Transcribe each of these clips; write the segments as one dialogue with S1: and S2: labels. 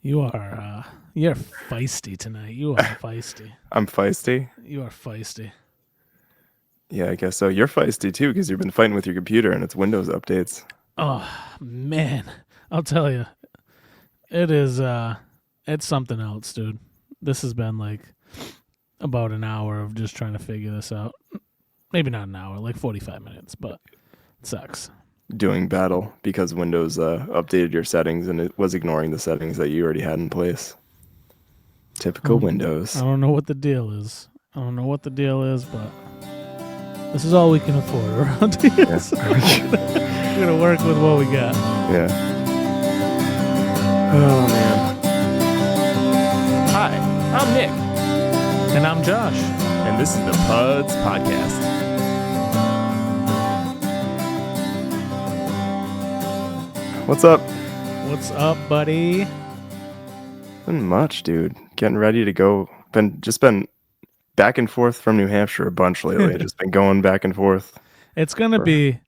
S1: You're feisty tonight. You are feisty.
S2: I'm feisty?
S1: You are feisty.
S2: Yeah, I guess so. You're feisty too because you've been fighting with your computer and its Windows updates.
S1: Oh, man. I'll tell you. It is, it's something else, dude. This has been like about an hour of just trying to figure this out. Maybe not an hour, like 45 minutes, but it sucks.
S2: Doing battle because Windows updated your settings and it was ignoring the settings that you already had in place. Typical Windows.
S1: I don't know what the deal is. but this is all we can afford around here. Yeah. So we're going to work with what we got.
S2: Yeah. Oh, man.
S3: Hi, I'm Nick.
S1: And I'm Josh.
S3: And this is the PUDS Podcast.
S2: What's up?
S1: What's up, buddy?
S2: Nothing much, dude. Getting ready to go. Been back and forth from New Hampshire a bunch lately. Just been going back and forth.
S1: It's gonna be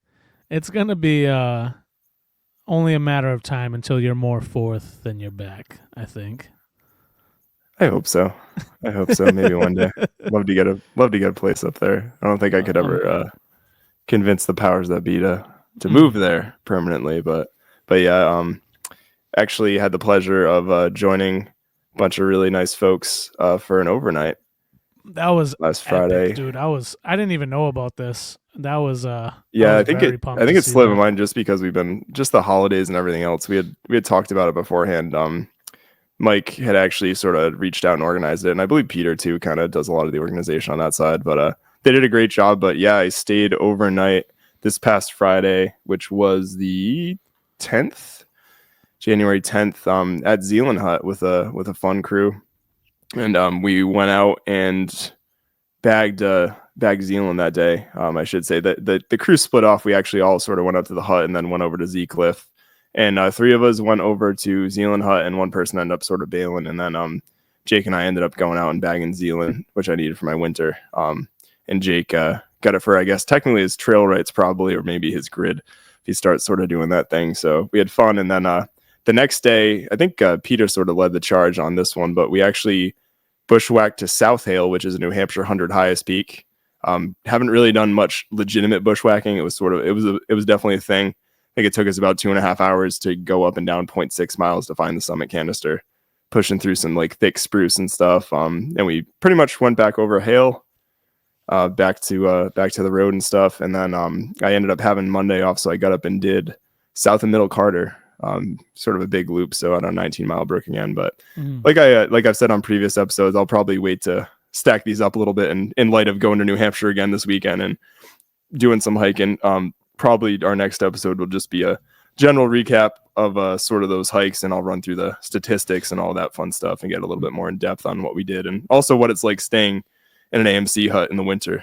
S1: only a matter of time until you're more forth than you're back, I think.
S2: I hope so. Maybe one day. Love to get a place up there. I don't think I could ever convince the powers that be to move there permanently, but yeah, actually had the pleasure of joining a bunch of really nice folks for an overnight.
S1: That was
S2: last
S1: epic,
S2: Friday,
S1: dude. I didn't even know about this. That was
S2: I think it's slipped my mind just because we've been just the holidays and everything else. We had talked about it beforehand. Mike had actually sort of reached out and organized it, and I believe Peter too kind of does a lot of the organization on that side. But they did a great job. But yeah, I stayed overnight this past Friday, which was the 10th, January 10th, at Zealand Hut with a fun crew, and we went out and bagged Zealand that day. I should say that the crew split off. We actually all sort of went up to the hut and then went over to Z Cliff, and three of us went over to Zealand Hut, and one person ended up sort of bailing, and then Jake and I ended up going out and bagging Zealand, which I needed for my winter. And Jake got it for, I guess, technically his trail rights probably, or maybe his grid if he starts sort of doing that thing. So we had fun, and then the next day, I think Peter sort of led the charge on this one, but we actually bushwhacked to South Hale, which is a New Hampshire 100 highest peak. Haven't really done much legitimate bushwhacking. It was definitely a thing. I think it took us about 2.5 hours to go up and down 0.6 miles to find the summit canister, pushing through some like thick spruce and stuff. And we pretty much went back over Hale, back to the road and stuff. And then I ended up having Monday off, so I got up and did South and Middle Carter. Sort of a big loop, so on a 19-mile brook again. But like I've said on previous episodes, I'll probably wait to stack these up a little bit in light of going to New Hampshire again this weekend and doing some hiking. Probably our next episode will just be a general recap of sort of those hikes, and I'll run through the statistics and all that fun stuff and get a little bit more in depth on what we did, and also what it's like staying in an AMC hut in the winter,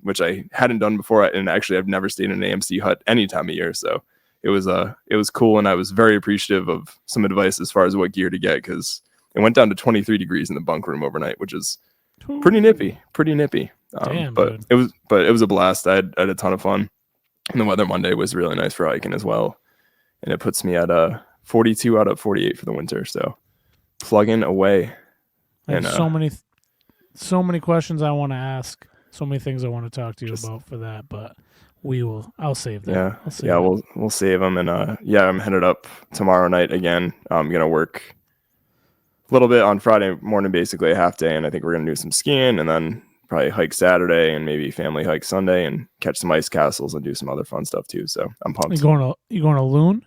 S2: which I hadn't done before. And actually I've never stayed in an AMC hut any time of year, so it was cool, and I was very appreciative of some advice as far as what gear to get, because it went down to 23 degrees in the bunk room overnight, which is pretty nippy.
S1: Damn,
S2: but
S1: dude.
S2: it was a blast. I had a ton of fun, and the weather Monday was really nice for hiking as well, and it puts me at 42 out of 48 for the winter. So plugging away.
S1: And so many questions I want to ask, so many things I want to talk to you about for that, but I'll save that.
S2: We'll save them. And I'm headed up tomorrow night again. I'm going to work a little bit on Friday morning, basically a half day. And I think we're going to do some skiing, and then probably hike Saturday, and maybe family hike Sunday, and catch some ice castles and do some other fun stuff too. So I'm pumped.
S1: You going to Loon?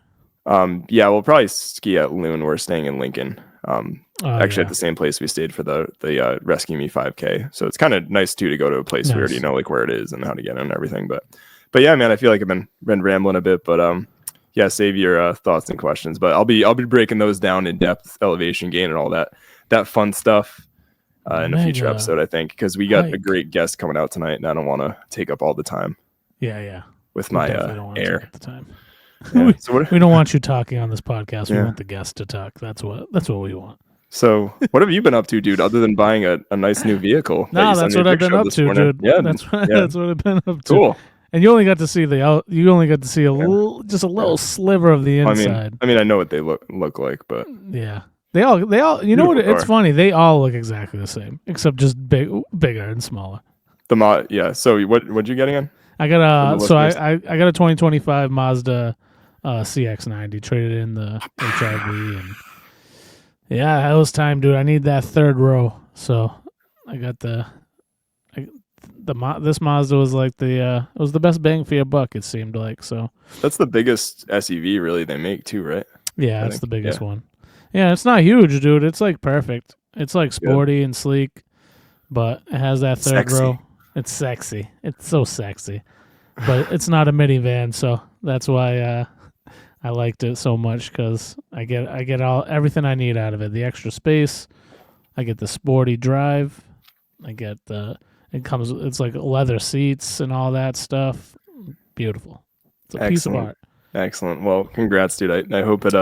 S2: Yeah, we'll probably ski at Loon. We're staying in Lincoln. At the same place we stayed for the Rescue Me 5K. So it's kind of nice too to go to a place we already know like where it is and how to get in and everything. But yeah, man, I feel like I've been rambling a bit, but save your thoughts and questions. But I'll be breaking those down in depth, elevation gain, and all that fun stuff in a future episode, I think, because we got a great guest coming out tonight, and I don't want to take up all the time.
S1: Yeah.
S2: With my air.
S1: The time.
S2: Yeah.
S1: We don't want you talking on this podcast. We want the guest to talk. That's what we want.
S2: So what have you been up to, dude, other than buying a nice new vehicle?
S1: No, that's what I've been up to, dude. Yeah, that's what I've been up to.
S2: Cool.
S1: And you only got to see a little sliver of the inside.
S2: I mean, I know what they look like, but
S1: yeah, They all. You know what?
S2: Beautiful
S1: It's
S2: car.
S1: funny. They all look exactly the same, except just bigger and smaller.
S2: Yeah. So what'd you get again?
S1: I got
S2: For the
S1: so
S2: listeners.
S1: I got a 2025 Mazda CX-90. Traded in the HRV, and yeah, that was time, dude. I need that third row, so I got this Mazda was like it was the best bang for your buck. It seemed like so.
S2: That's the biggest SUV really they make too, right?
S1: Yeah,
S2: I
S1: it's
S2: think,
S1: the biggest one. Yeah, it's not huge, dude. It's like perfect. It's like sporty and sleek, but it has that third
S2: Sexy.
S1: row. It's sexy. It's so sexy, but it's not a minivan, so that's why I liked it so much because I get everything I need out of it. The extra space, I get the sporty drive, I get it's like leather seats and all that stuff. Beautiful. It's a piece of art.
S2: Excellent. Well, congrats, dude. I hope it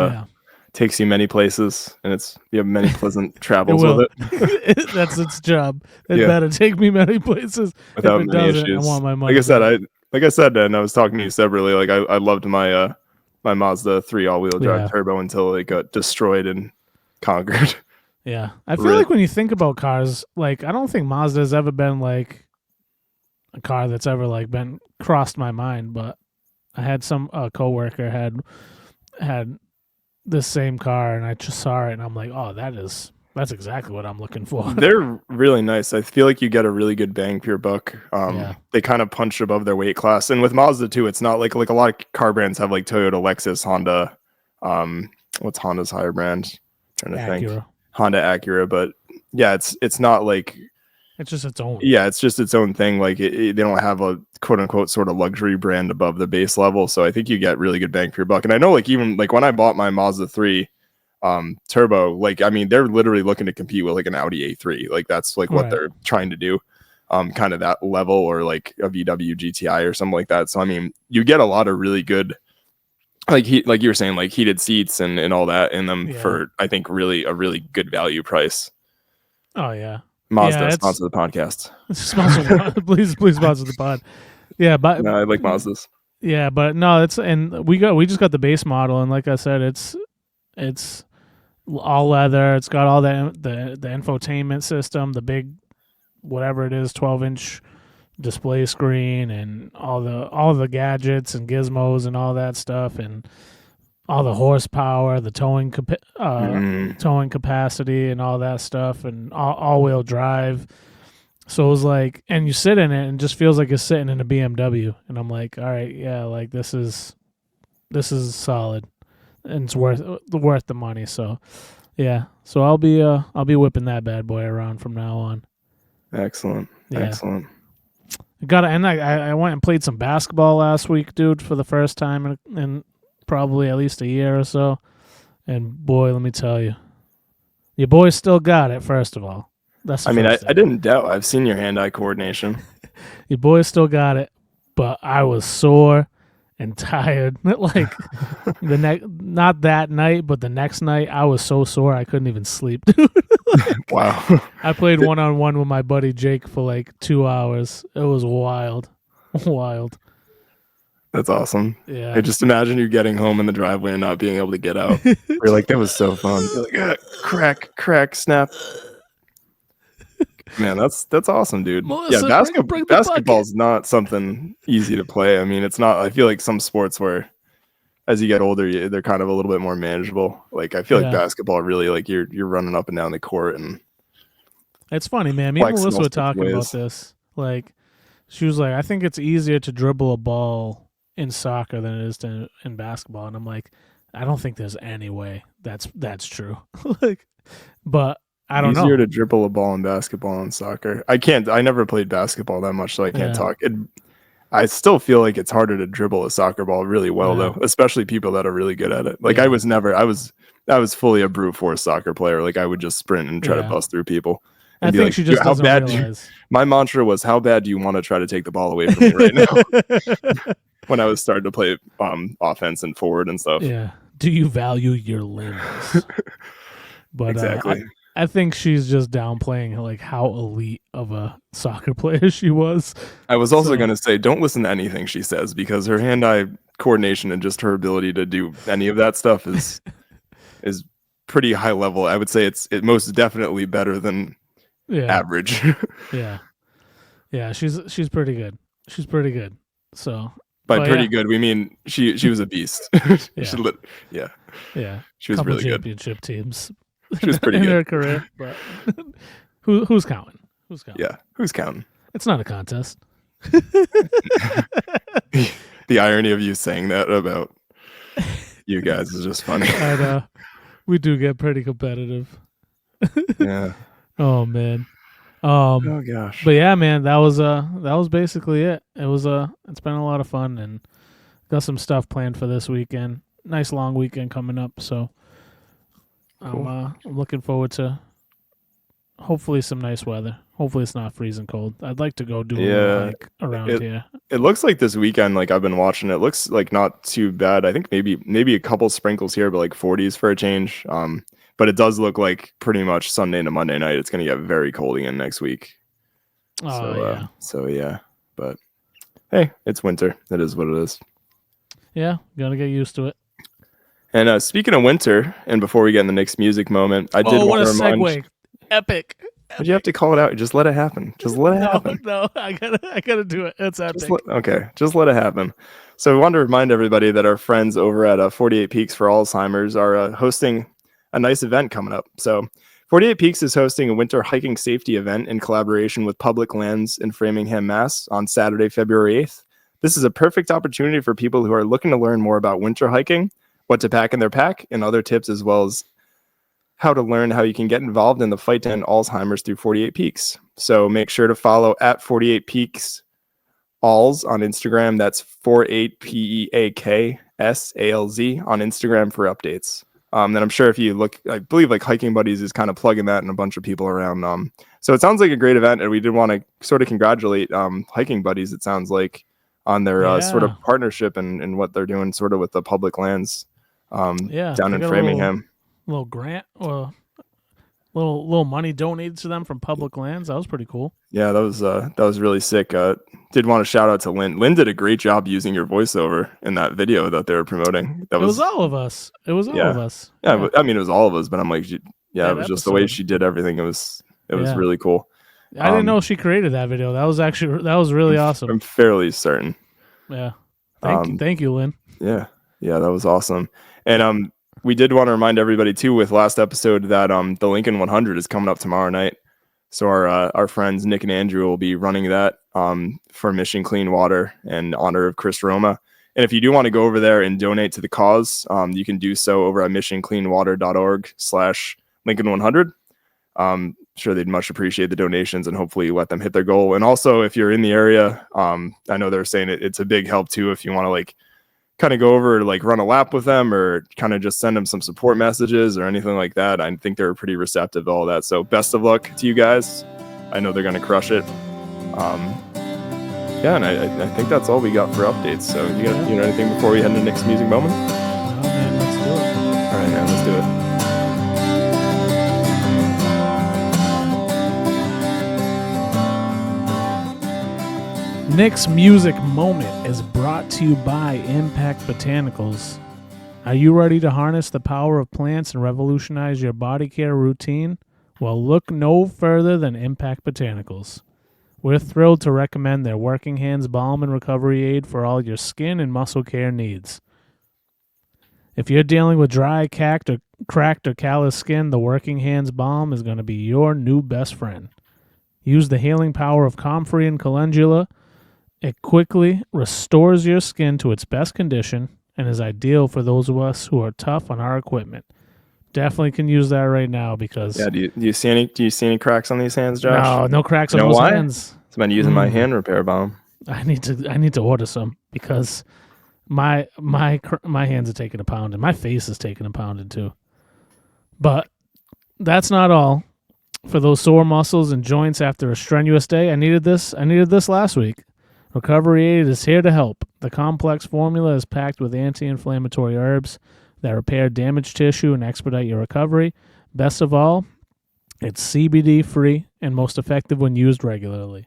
S2: takes you many places and you have many pleasant travels with it.
S1: That's its job. It
S2: Yeah.
S1: better take me many places.
S2: Without
S1: if it
S2: many
S1: doesn't,
S2: issues.
S1: I want my money.
S2: Like I said, and I was talking to you separately. Like I loved my my Mazda 3 all-wheel drive turbo until it got destroyed and conquered.
S1: Yeah, I feel
S2: Really?
S1: like when you think about cars, like I don't think Mazda's ever been like a car that's ever like been crossed my mind. But I had some coworker had this same car, and I just saw it, and I'm like, oh, that's exactly what I'm looking for.
S2: They're really nice. I feel like you get a really good bang for your buck.
S1: Yeah.
S2: They kind of punch above their weight class, and with Mazda too, it's not like a lot of car brands have like Toyota, Lexus, Honda. What's Honda's higher brand? I'm trying to think.
S1: Acura.
S2: Honda, Acura, but yeah, it's not like.
S1: It's just its own.
S2: Yeah, it's just its own thing. Like they don't have a quote unquote sort of luxury brand above the base level. So I think you get really good bang for your buck. And I know like even like when I bought my Mazda 3 turbo, like I mean they're literally looking to compete with like an Audi A3. Like that's like what they're trying to do. Kind of that level, or like a VW GTI or something like that. So I mean you get a lot of really good like you were saying, like heated seats and all that in them for I think really a really good value price.
S1: Oh yeah.
S2: Mazda, sponsor the podcast.
S1: Please sponsor the pod. Yeah, but
S2: no, I like Mazdas.
S1: Yeah, but no, we just got the base model, and like I said, it's all leather. It's got all the infotainment system, the big whatever it is, 12-inch display screen, and all the gadgets and gizmos and all that stuff, and all the horsepower, the towing capacity, and all that stuff, and all-wheel drive. So it was like, and you sit in it, and it just feels like you're sitting in a BMW. And I'm like, all right, yeah, like this is solid, and it's worth the money. So, yeah, so I'll be whipping that bad boy around from now on.
S2: Excellent.
S1: I went and played some basketball last week, dude, for the first time in probably at least a year or so. And boy, let me tell you, your boy still got it. First of all,
S2: I didn't doubt. I've seen your hand-eye coordination.
S1: Your boy still got it, but I was sore and tired. Like not that night, but the next night, I was so sore I couldn't even sleep, dude.
S2: Wow.
S1: I played one-on-one with my buddy Jake for like 2 hours. It was wild.
S2: That's awesome.
S1: Yeah.
S2: I just imagine you getting home in the driveway and not being able to get out. You're like, that was so fun. You're like, crack, snap. Man, that's awesome, dude.
S1: Melissa, bring the
S2: basketball's not something easy to play. I mean, it's not. I feel like some sports where, as you get older, they're kind of a little bit more manageable. Like I feel like basketball really, like you're running up and down the court, and
S1: it's funny, man. Me and Melissa were talking about this. Like, she was like, I think it's easier to dribble a ball in soccer than it is in basketball, and I'm like, I don't think there's any way that's true. Like, but I don't know.
S2: Easier to dribble a ball in basketball and soccer. I never played basketball that much, so I can't talk. I still feel like it's harder to dribble a soccer ball really well, though, especially people that are really good at it. Like I was fully a brute force soccer player. Like I would just sprint and try to bust through people.
S1: I think she just doesn't realize.
S2: My mantra was, how bad do you want to try to take the ball away from me right now? When I was starting to play offense and forward and stuff.
S1: Yeah. Do you value your limbs? But
S2: exactly.
S1: I think she's just downplaying like how elite of a soccer player she was.
S2: I was also going to say, don't listen to anything she says, because her hand-eye coordination and just her ability to do any of that stuff is pretty high level. I would say it's most definitely better than average.
S1: Yeah, she's pretty good. She's pretty good. So
S2: by pretty good, we mean she was a beast.
S1: Yeah.
S2: She was really good.
S1: Championship teams.
S2: She was pretty
S1: in
S2: good
S1: her career, but who's counting?
S2: Yeah, who's counting?
S1: It's not a contest.
S2: The irony of you saying that about you guys is just funny.
S1: I know. We do get pretty competitive.
S2: Yeah.
S1: Oh man.
S2: Oh gosh.
S1: But yeah, man, that was basically it. It's been a lot of fun, and got some stuff planned for this weekend. Nice long weekend coming up, so cool. I'm looking forward to hopefully some nice weather. Hopefully it's not freezing cold. I'd like to go do a hike around here.
S2: It looks like this weekend, like I've been watching, it looks like not too bad. I think maybe a couple sprinkles here, but like 40s for a change. But it does look like pretty much Sunday to Monday night it's going to get very cold again next week. So yeah. But hey, it's winter. It is what it is.
S1: Yeah, gotta get used to it.
S2: And speaking of winter, and before we get in the next music moment, I did want to remind.
S1: Segue. Epic.
S2: But you have to call it out. Just let it happen. Just let it happen.
S1: No, I gotta do it. It's epic.
S2: Just let it happen. So we wanted to remind everybody that our friends over at 48 Peaks for Alzheimer's are hosting a nice event coming up. So 48 Peaks is hosting a winter hiking safety event in collaboration with Public Lands in Framingham, Mass. on Saturday, February 8th. This is a perfect opportunity for people who are looking to learn more about winter hiking, what to pack in their pack, and other tips, as well as how to learn how you can get involved in the fight to end Alzheimer's through 48 Peaks. So make sure to follow at 48 Peaks Alz on Instagram. That's 48PEAKSALZ on Instagram for updates. Then I'm sure if you look, I believe like Hiking Buddies is kind of plugging that and a bunch of people around. So it sounds like a great event, and we did want to sort of congratulate Hiking Buddies, it sounds like, on their sort of partnership and what they're doing sort of with the Public Lands down in Framingham.
S1: Little grant or little money donated to them from Public Lands. That was pretty cool.
S2: Yeah, that was really sick. Did want to shout out to Lynn. Lynn did a great job using your voiceover in that video that they were promoting. It was
S1: all of us. It was all of us.
S2: Yeah, I mean it was all of us, but I'm like, it was just the way she did everything. It was really cool.
S1: I didn't know she created that video. That was really awesome.
S2: I'm fairly certain.
S1: Yeah. Thank you, Lynn.
S2: Yeah, that was awesome. And we did want to remind everybody too, with last episode, that the Lincoln 100 is coming up tomorrow night. So our friends Nick and Andrew will be running that for Mission Clean Water in honor of Chris Roma. And if you do want to go over there and donate to the cause, you can do so over at missioncleanwater.org/Lincoln100. Sure, they'd much appreciate the donations, and hopefully let them hit their goal. And also, if you're in the area, I know they're saying it's a big help too if you want to like kind of go over, like run a lap with them, or kind of just send them some support messages or anything like that. I think they're pretty receptive to all that. So best of luck to you guys. I know they're going to crush it. And I think that's all we got for updates. So you got anything before we head into next music moment?
S1: No, man, let's do it.
S2: All right, man, let's do
S1: it. Nick's music moment is brought to you by Impact Botanicals. Are you ready to harness the power of plants and revolutionize your body care routine? Well, look no further than Impact Botanicals. We're thrilled to recommend their Working Hands Balm and Recovery Aid for all your skin and muscle care needs. If you're dealing with dry, cracked, or callous skin, the Working Hands Balm is going to be your new best friend. Use the healing power of comfrey and calendula. It quickly restores your skin to its best condition and is ideal for those of us who are tough on our equipment. Definitely can use that right now because
S2: do you see any cracks on these hands, Josh?
S1: No cracks on those hands.
S2: I've been using my hand repair balm.
S1: I need to order some because my hands are taking a pounding. My face is taking a pounding too. But that's not all. For those sore muscles and joints after a strenuous day, I needed this last week. Recovery Aid is here to help. The complex formula is packed with anti-inflammatory herbs that repair damaged tissue and expedite your recovery. Best of all, it's CBD-free and most effective when used regularly.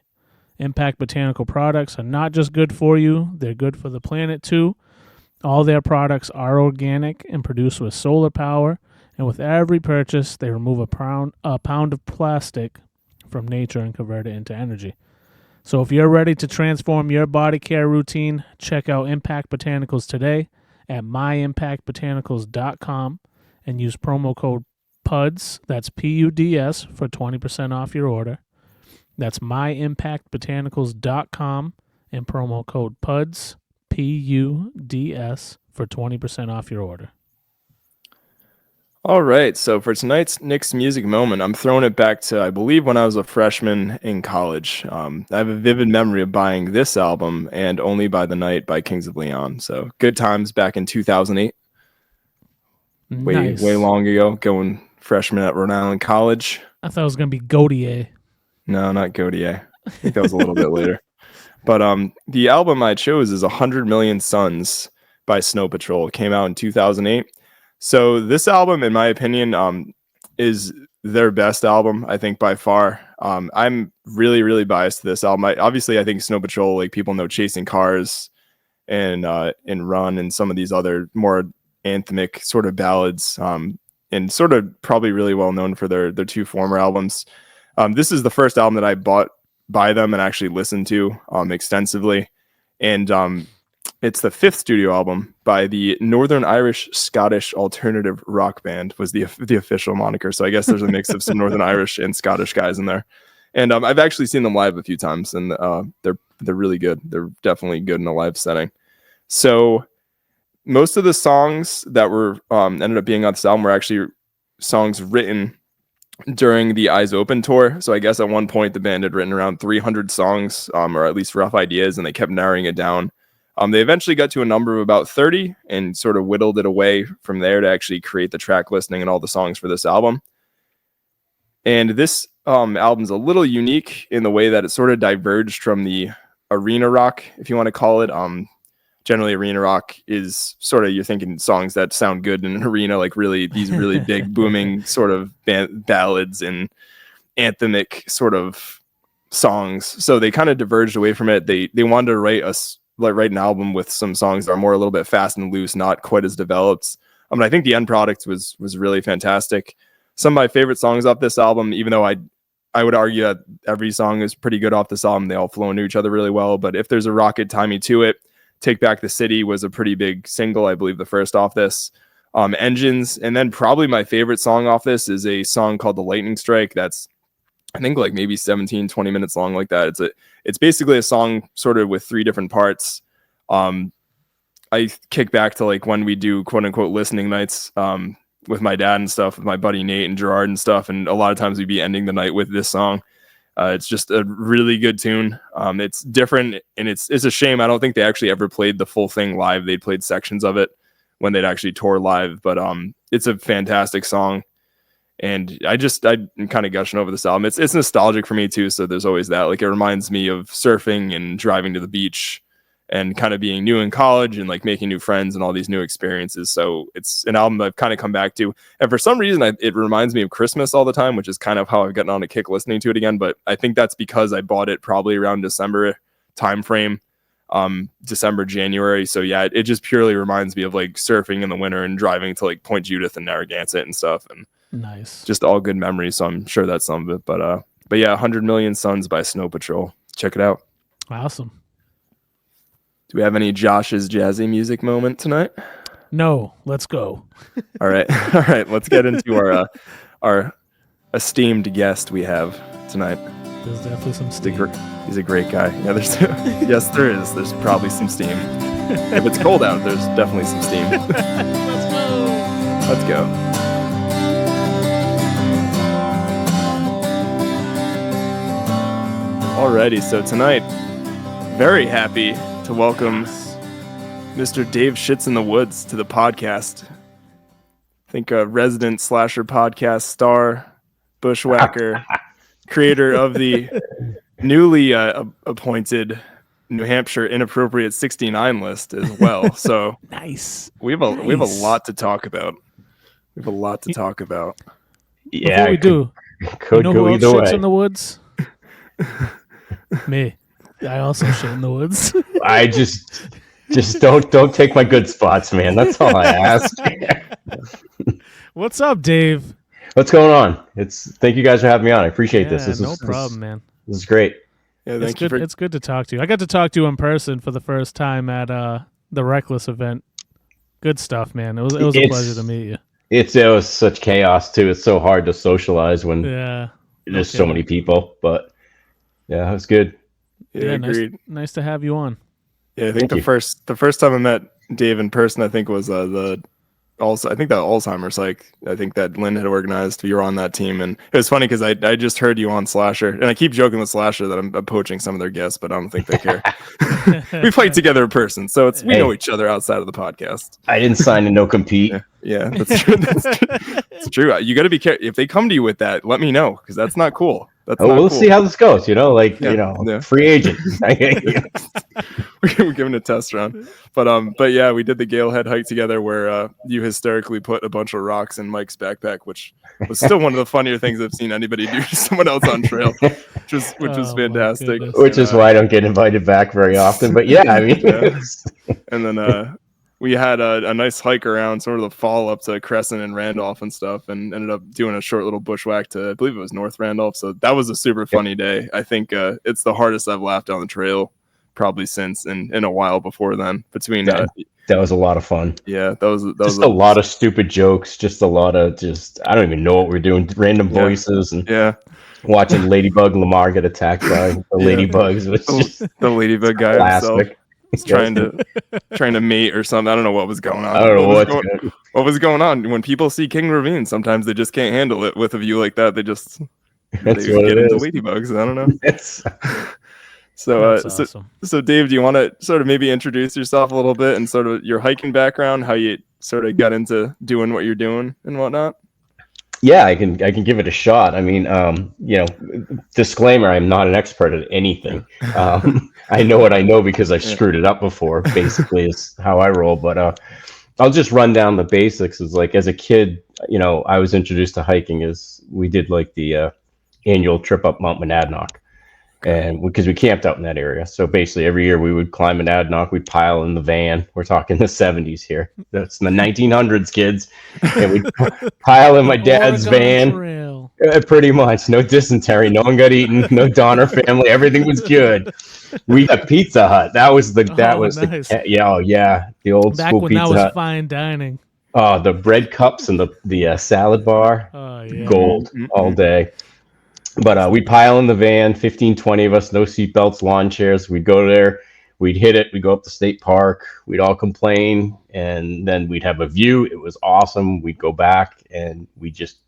S1: Impact Botanical products are not just good for you, they're good for the planet too. All their products are organic and produced with solar power And with every purchase, they remove a pound of plastic from nature and convert it into energy. So if you're ready to transform your body care routine, check out Impact Botanicals today at myimpactbotanicals.com and use promo code PUDS, that's PUDS, for 20% off your order. That's myimpactbotanicals.com and promo code PUDS, PUDS, for 20% off your order.
S2: All right, so for tonight's Nick's Music Moment, I'm throwing it back to, I believe, when I was a freshman in college. I have a vivid memory of buying this album and Only by the Night by Kings of Leon. So good times back in 2008.
S1: Nice.
S2: Way long ago, going freshman at Rhode Island College.
S1: I thought it was going to be Gautier.
S2: No, not Gautier. I think that was a little bit later. But the album I chose is 100 Million Suns by Snow Patrol. It came out in 2008. So this album, in my opinion, is their best album, I think, by far. I'm really, really biased to this album. Obviously, I think Snow Patrol, like people know Chasing Cars and Run and some of these other more anthemic sort of ballads, and sort of probably really well known for their two former albums. This is the first album that I bought by them and actually listened to extensively. And it's the fifth studio album by the Northern Irish Scottish alternative rock band, was the official moniker. So I guess there's a mix of some Northern Irish and Scottish guys in there. And I've actually seen them live a few times, and they're really good. They're definitely good in a live setting. So most of the songs that were ended up being on this album were actually songs written during the Eyes Open tour. So I guess at one point the band had written around 300 songs, or at least rough ideas, and they kept narrowing it down. They eventually got to a number of about 30 and sort of whittled it away from there to actually create the track listing and all the songs for this album. And this album's a little unique in the way that it sort of diverged from the arena rock, if you want to call it. Generally, arena rock is sort of, you're thinking songs that sound good in an arena, like really these really big booming sort of ballads and anthemic sort of songs. So they kind of diverged away from it. They wanted to write an album with some songs that are more a little bit fast and loose, not quite as developed. I think the end product was really fantastic. Some of my favorite songs off this album, even though I would argue that every song is pretty good off this album, they all flow into each other really well. But if there's a rocket timey to it, Take Back the City was a pretty big single, I believe the first off this. Engines, and then probably my favorite song off this is a song called The Lightning Strike. That's, I think, like maybe 17, 20 minutes long, like that. It's basically a song sort of with three different parts. I kick back to like when we do quote unquote listening nights with my dad and stuff, with my buddy Nate and Gerard and stuff, and a lot of times we'd be ending the night with this song. It's just a really good tune. It's different, and it's a shame. I don't think they actually ever played the full thing live. They played sections of it when they'd actually tour live, but it's a fantastic song. And I'm kind of gushing over this album. It's nostalgic for me too. So there's always that. Like, it reminds me of surfing and driving to the beach and kind of being new in college and like making new friends and all these new experiences. So it's an album that I've kind of come back to. And for some reason, it reminds me of Christmas all the time, which is kind of how I've gotten on a kick listening to it again. But I think that's because I bought it probably around December timeframe, December, January. So yeah, it just purely reminds me of like surfing in the winter and driving to like Point Judith and Narragansett and stuff. And
S1: nice,
S2: just all good memories. So I'm sure that's some of it. But yeah, 100 Million Suns by Snow Patrol. Check it out.
S1: Awesome.
S2: Do we have any Josh's jazzy music moment tonight?
S1: No, let's go.
S2: All right. Let's get into our esteemed guest we have tonight.
S1: There's definitely some steam.
S2: He's a great guy. Yeah, yes, there is. There's probably some steam. If it's cold out, there's definitely some steam. Let's go. Alrighty, so tonight, very happy to welcome Mr. Dave Shits-in-the-Woods to the podcast. I think a resident slasher podcast star, bushwhacker, creator of the newly appointed New Hampshire Inappropriate 69 list as well. So
S1: nice.
S2: We have a lot to talk about.
S1: Before
S4: Yeah,
S1: we do,
S4: could
S1: you know
S4: go
S1: who else
S4: either
S1: shits
S4: way.
S1: in the woods? Me. I also shit in the woods.
S4: I just don't take my good spots, man. That's all I ask.
S1: What's up, Dave?
S4: What's going on? Thank you guys for having me on. I appreciate this.
S1: No problem, man.
S4: This is great.
S2: Yeah,
S1: It's good to talk to you. I got to talk to you in person for the first time at the Reckless event. Good stuff, man. It was a pleasure to meet you.
S4: It was such chaos too. It's so hard to socialize when there's so many people. But yeah, it was good.
S2: Yeah, agreed.
S1: Nice to have you on.
S2: Yeah, I think the first time I met Dave in person, I think was that Alzheimer's hike. I think that Lynn had organized. You were on that team, and it was funny because I just heard you on Slasher, and I keep joking with Slasher that I'm poaching some of their guests, but I don't think they care. We played together in person, so we know each other outside of the podcast.
S4: I didn't sign a no compete.
S2: Yeah, that's true. That's true. You got to be careful if they come to you with that. Let me know because that's not cool. We'll
S4: see how this goes. Free agent.
S2: We're giving a test run, but yeah, we did the Galehead hike together where you hysterically put a bunch of rocks in Mike's backpack, which was still one of the funnier things I've seen anybody do to someone else on trail, which was fantastic.
S4: Which is why I don't get invited back very often. But yeah, I mean,
S2: and then we had a nice hike around sort of the fall up to Crescent and Randolph and stuff, and ended up doing a short little bushwhack to, I believe it was North Randolph. So that was a super funny day. I think it's the hardest I've laughed on the trail probably since in a while before then.
S4: That was a lot of fun.
S2: Yeah, that was
S4: a lot of stupid jokes. Just a lot of I don't even know what we're doing. Random voices and watching Ladybug and Lamar get attacked by the ladybugs. Was just
S2: the ladybug guy
S4: classic.
S2: Himself. trying to mate or something. I don't know what was going on.
S4: I don't know
S2: what was going on. When people see King Ravine, sometimes they just can't handle it with a view like that. They just get into ladybugs. I don't know. So awesome. So Dave, do you want to sort of maybe introduce yourself a little bit and sort of your hiking background, how you sort of got into doing what you're doing and whatnot?
S4: Yeah, I can give it a shot. I mean, disclaimer, I'm not an expert at anything. I know what I know because I've screwed it up before, basically is how I roll. But I'll just run down the basics. Is like as a kid, I was introduced to hiking as we did like the annual trip up Mount Monadnock. And because we camped out in that area. So basically every year we would climb an Monadnock, we'd pile in the van. We're talking the 70s here. That's in the 1900s, kids. And we'd pile in my dad's van. Pretty much. No dysentery. No one got eaten. No Donner family. Everything was good. We got Pizza Hut. That was nice. The old
S1: back
S4: school
S1: when
S4: Pizza
S1: that was
S4: Hut.
S1: Fine dining.
S4: Oh, the bread cups and the salad bar. Gold all day. But we pile in the van, 15, 20 of us, no seatbelts, lawn chairs. We'd go there, we'd hit it, we'd go up to State Park, we'd all complain, and then we'd have a view. It was awesome. We'd go back and we'd just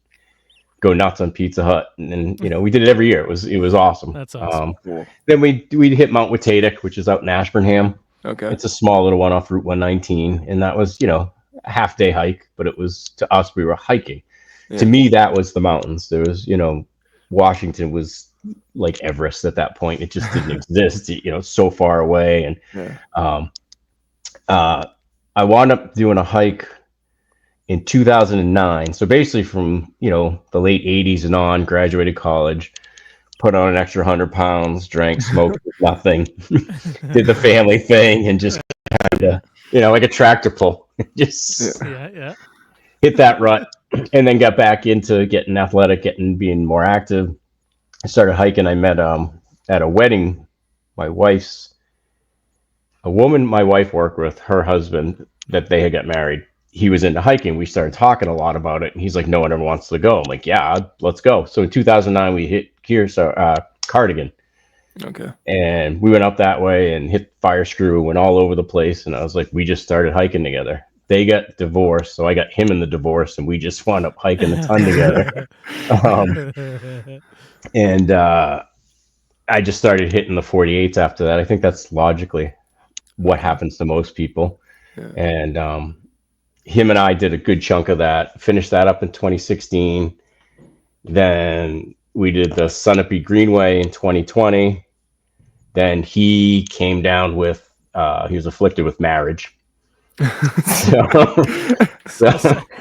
S4: go nuts on Pizza Hut. And we did it every year. It was awesome.
S1: That's awesome.
S2: Cool.
S4: Then we'd hit Mount Watatic, which is out in Ashburnham.
S2: Okay.
S4: It's a small little one off Route 119. And that was, a half-day hike, but it was, to us, we were hiking. Yeah. To me, that was the mountains. There was, Washington was like Everest at that point. It just didn't exist, so far away. And I wound up doing a hike in 2009. So basically from, the late 80s and on, graduated college, put on an extra 100 pounds, drank, smoked, nothing, did the family thing and just kind of, like a tractor pull, just hit that rut. And then got back into getting athletic, being more active. I started hiking. I met at a wedding, a woman my wife worked with, her husband, that they had got married. He was into hiking. We started talking a lot about it. And he's like, no one ever wants to go. I'm like, yeah, let's go. So in 2009, we hit Cardigan.
S2: Okay.
S4: And we went up that way and hit Fire Screw, went all over the place. And I was like, we just started hiking together. They got divorced, so I got him in the divorce, and we just wound up hiking a ton together. And I just started hitting the 48s after that. I think that's logically what happens to most people. Yeah. And him and I did a good chunk of that, finished that up in 2016. Then we did the Sunapee Greenway in 2020. Then he came down with, he was afflicted with marriage. so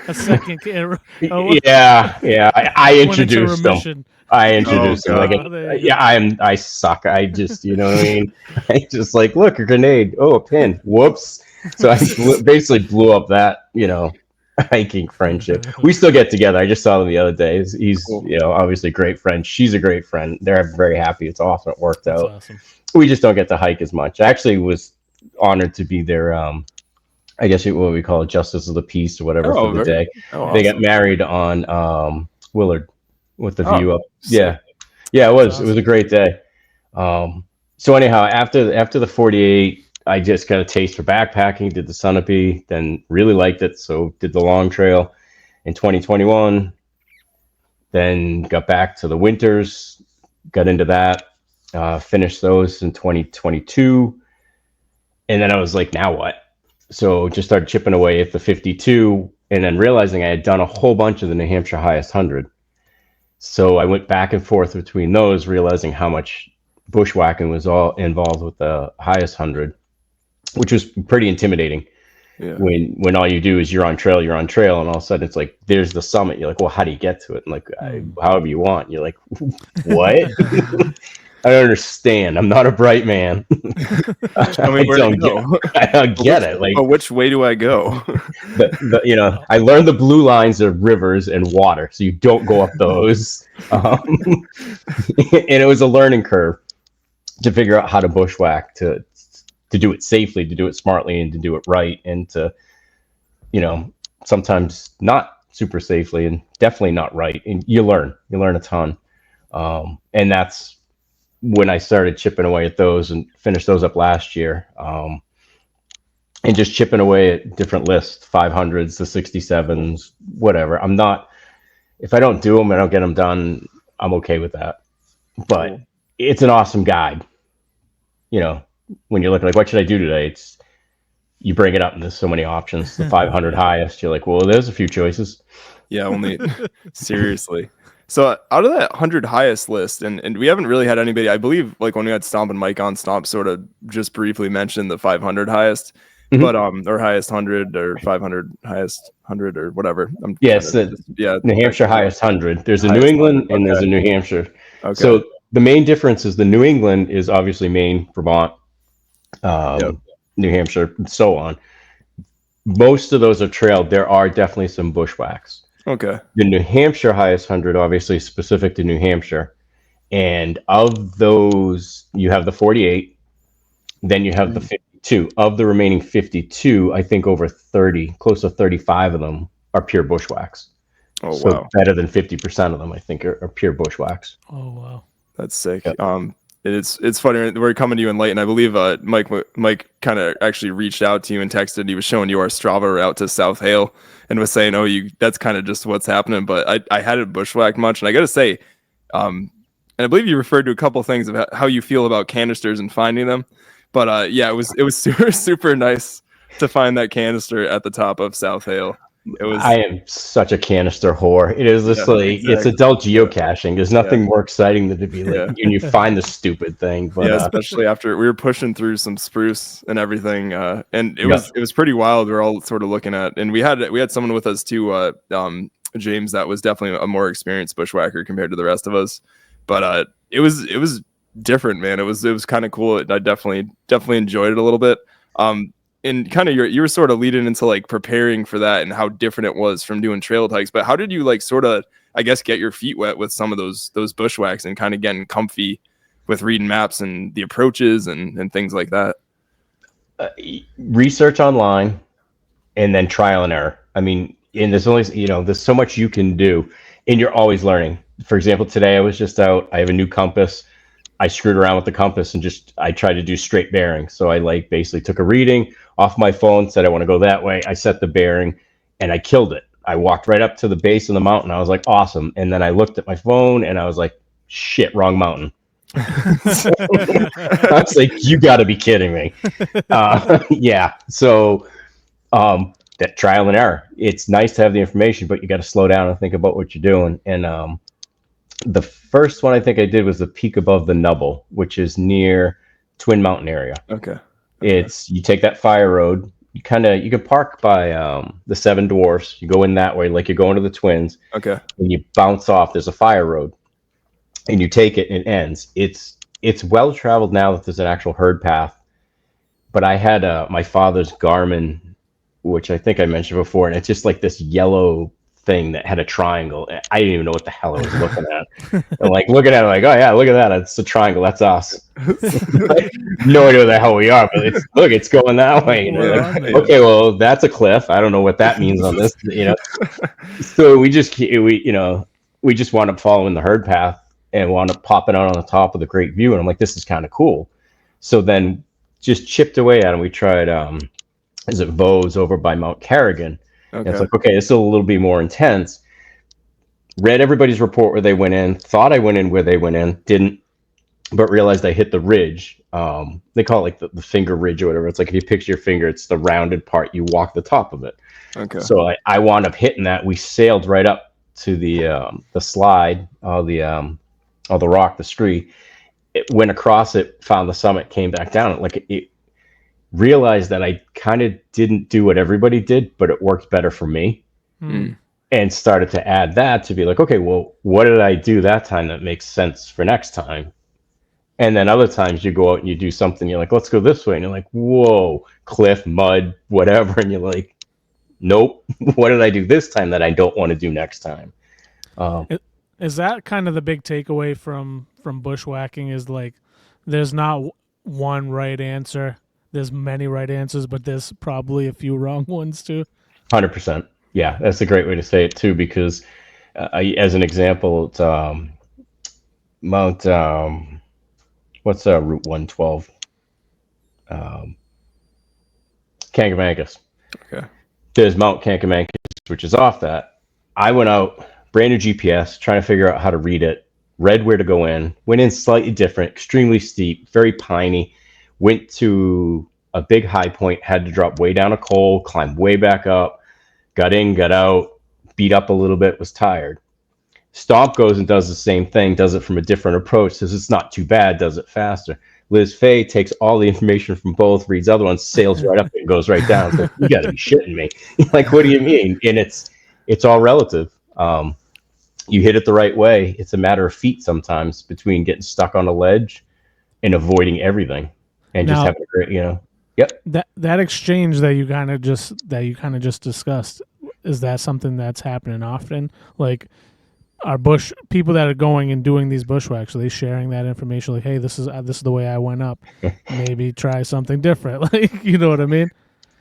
S1: a second camera.
S4: I introduced him. I suck. I just, what I mean? I just look, a grenade. Oh, a pin. Whoops. So I basically blew up that, hiking friendship. We still get together. I just saw them the other day. He's
S2: Cool.
S4: obviously a great friend. She's a great friend. They're very happy. It's awesome. It worked
S1: That's
S4: out.
S1: awesome.
S4: We just don't get to hike as much. I actually was honored to be their, I guess what we call it, Justice of the Peace or whatever for the day.
S2: Oh,
S4: They got
S2: awesome.
S4: married on Willard with the view up.
S2: sick.
S4: Yeah, it was.
S1: That's
S4: It was a great day. So anyhow, after the 48, I just got a taste for backpacking. Did the Sunapee, then really liked it. So did the long trail in 2021. Then got back to the winters, got into that, finished those in 2022, and then I was like, now what? So just started chipping away at the 52, and then realizing I had done a whole bunch of the New Hampshire Highest 100. So I went back and forth between those, realizing how much bushwhacking was all involved with the Highest 100, which was pretty intimidating.
S2: Yeah.
S4: When all you do is you're on trail, and all of a sudden it's like, there's the summit. You're like, well, how do you get to it? And like, however you want. You're like, what? I don't understand. I'm not a bright man.
S2: I mean, where do you go?
S4: I don't get it. Like,
S2: But which way do I go?
S4: I learned the blue lines of rivers and water, so you don't go up those. And it was a learning curve to figure out how to bushwhack, to do it safely, to do it smartly, and to do it right, and to, sometimes not super safely and definitely not right. And you learn a ton. And that's when I started chipping away at those and finished those up last year. And just chipping away at different lists, 500s, the 67s, whatever. If I don't do them, I don't get them done, I'm okay with that. But it's an awesome guide. When you're looking like, what should I do today? You bring it up and there's so many options. The 500 highest, you're like, well, there's a few choices.
S2: Yeah, only seriously. So out of that 100 highest list, and we haven't really had anybody, I believe, like when we had Stomp and Mike on, Stomp sort of just briefly mentioned the 500 highest, but or highest 100 or 500 highest 100 or whatever.
S4: New Hampshire Highest 100. There's a New
S2: Highest
S4: England
S2: 100,
S4: and there's
S2: okay.
S4: a New Hampshire.
S2: Okay.
S4: So the main difference is the New England is obviously Maine, Vermont, New Hampshire, and so on. Most of those are trailed. There are definitely some bushwhacks.
S2: Okay.
S4: The New Hampshire Highest 100, obviously specific to New Hampshire. And of those, you have the 48, then you have the 52. Of the remaining 52, I think over 30, close to 35 of them are pure bushwhacks.
S2: Oh,
S4: so
S2: wow.
S4: better than 50% of them, I think, are pure bushwhacks.
S1: Oh, wow.
S2: That's sick.
S4: Yep.
S2: It's funny. We're coming to you in late, and I believe Mike kind of actually reached out to you and texted. He was showing you our Strava route to South Hale and was saying, that's kind of just what's happening. But I hadn't bushwhacked much, and I got to say, and I believe you referred to a couple things of how you feel about canisters and finding them. But it was super, super nice to find that canister at the top of South Hale.
S4: I am such a canister whore. It is just it's adult geocaching. There's nothing more exciting than to be like, and you find the stupid thing. But,
S2: especially after we were pushing through some spruce and everything, and it was pretty wild. We're all sort of looking at, and we had someone with us too, James, that was definitely a more experienced bushwhacker compared to the rest of us. But it was different, man. It was kind of cool. I definitely enjoyed it a little bit. And kind of you were sort of leading into like preparing for that and how different it was from doing trail hikes. But how did you like sort of, I guess, get your feet wet with some of those bushwhacks and kind of getting comfy with reading maps and the approaches and things like that?
S4: Research online and then trial and error. I mean, and there's only, there's so much you can do and you're always learning. For example, today I was just out, I have a new compass. I screwed around with the compass and I tried to do straight bearing. So I basically took a reading off my phone, said I want to go that way. I set the bearing and I killed it. I walked right up to the base of the mountain. I was like, awesome. And then I looked at my phone and I was like, shit, wrong mountain. I was like, you got to be kidding me. Yeah. So that trial and error. It's nice to have the information, but you got to slow down and think about what you're doing. And the first one I think I did was the peak above the Nubble, which is near Twin Mountain area.
S2: Okay.
S4: You take that fire road, you can park by the Seven Dwarfs. You go in that way, like you're going to the Twins.
S2: Okay.
S4: And you bounce off. There's a fire road, and you take it and it ends. It's well traveled now that there's an actual herd path. But I had my father's Garmin which I think I mentioned before, and it's just like this yellow thing that had a triangle. I didn't even know what the hell I was looking at. And like looking at it, like, oh yeah, look at that. It's a triangle. That's us. No idea what the hell we are, but it's going that way. Like, okay, well, that's a cliff. I don't know what that means on this, So we just wound up following the herd path and wound up popping out on the top of the great view. And I'm like, this is kind of cool. So then just chipped away at it. We tried, is it Vos over by Mount Carrigan? Okay. It's like, okay, this is a little bit more intense. Read everybody's report where they went in, thought I went in where they went in, didn't, but realized I hit the ridge. They call it like the finger ridge or whatever. It's like if you picture your finger, it's the rounded part. You walk the top of it. Okay. So I wound up hitting that. We sailed right up to the slide, the rock, the scree. It went across it, found the summit, came back down. It realized that I kind of didn't do what everybody did, but it worked better for me. And started to add that to be like, okay, well, what did I do that time that makes sense for next time? And then other times you go out and you do something, you're like, let's go this way. And you're like, whoa, cliff, mud, whatever. And you're like, nope, what did I do this time that I don't want to do next time?
S1: Is that kind of the big takeaway from bushwhacking is like, there's not one right answer. There's many right answers, but there's probably a few wrong ones too. 100%.
S4: Yeah, that's a great way to say it too, because as an example, it's Mount, what's Route 112? Kankamankas. Okay. There's Mount Kankamankas, which is off that. I went out, brand new GPS, trying to figure out how to read it, read where to go in, went in slightly different, extremely steep, very piney. Went to a big high point, had to drop way down a col, climb way back up, got in, got out, beat up a little bit, was tired. Stomp goes and does the same thing, does it from a different approach, says it's not too bad, does it faster. Liz Fay takes all the information from both, reads other ones, sails right up and goes right down. So, you gotta be shitting me. Like, what do you mean? And it's all relative. You hit it the right way. It's a matter of feet sometimes between getting stuck on a ledge and avoiding everything. And just having a great, Yep.
S1: That exchange that you kind of just discussed, is that something that's happening often? Like, are people that are going and doing these bushwhacks, are they sharing that information? Like, hey, this is the way I went up. Maybe try something different. Like, you know what I mean?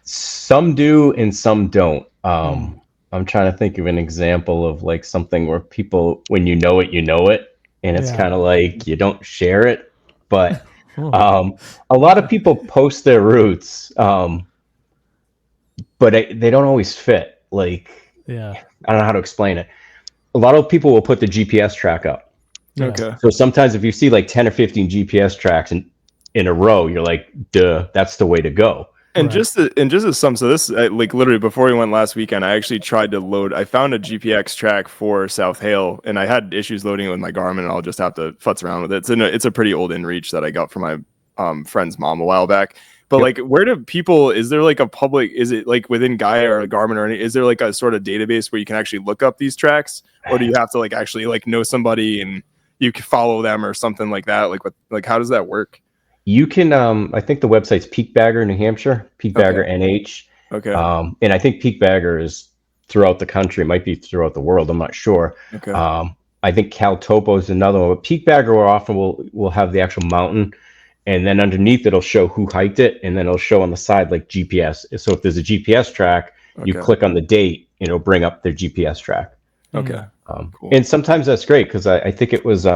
S4: Some do and some don't. I'm trying to think of an example of like something where people, when you know it, and it's kind of like you don't share it, but. A lot of people post their routes, but they don't always fit. Like, I don't know how to explain it. A lot of people will put the GPS track up. Okay. So sometimes if you see like 10 or 15 GPS tracks in a row, you're like, duh, that's the way to go.
S2: And just as some, so this like literally before we went last weekend, I actually tried to load. I found a GPX track for South Hale, and I had issues loading it with my Garmin, and I'll just have to futz around with it. It's a pretty old InReach that I got from my friend's mom a while back. But like, where do people? Is there like a public? Is it like within Gaia or a Garmin or any? Is there like a sort of database where you can actually look up these tracks, or do you have to like actually like know somebody and you can follow them or something like that? Like how does that work?
S4: You can, I think the website's Peak Bagger, New Hampshire, Peak Bagger NH. Okay. And I think Peak Bagger is throughout the country. It might be throughout the world. I'm not sure. Okay. I think Cal Topo is another one. But Peak Bagger often will have the actual mountain, and then underneath it'll show who hiked it, and then it'll show on the side like GPS. So if there's a GPS track, you click on the date, and it'll bring up their GPS track.
S2: Okay. Cool.
S4: And sometimes that's great because I think it was.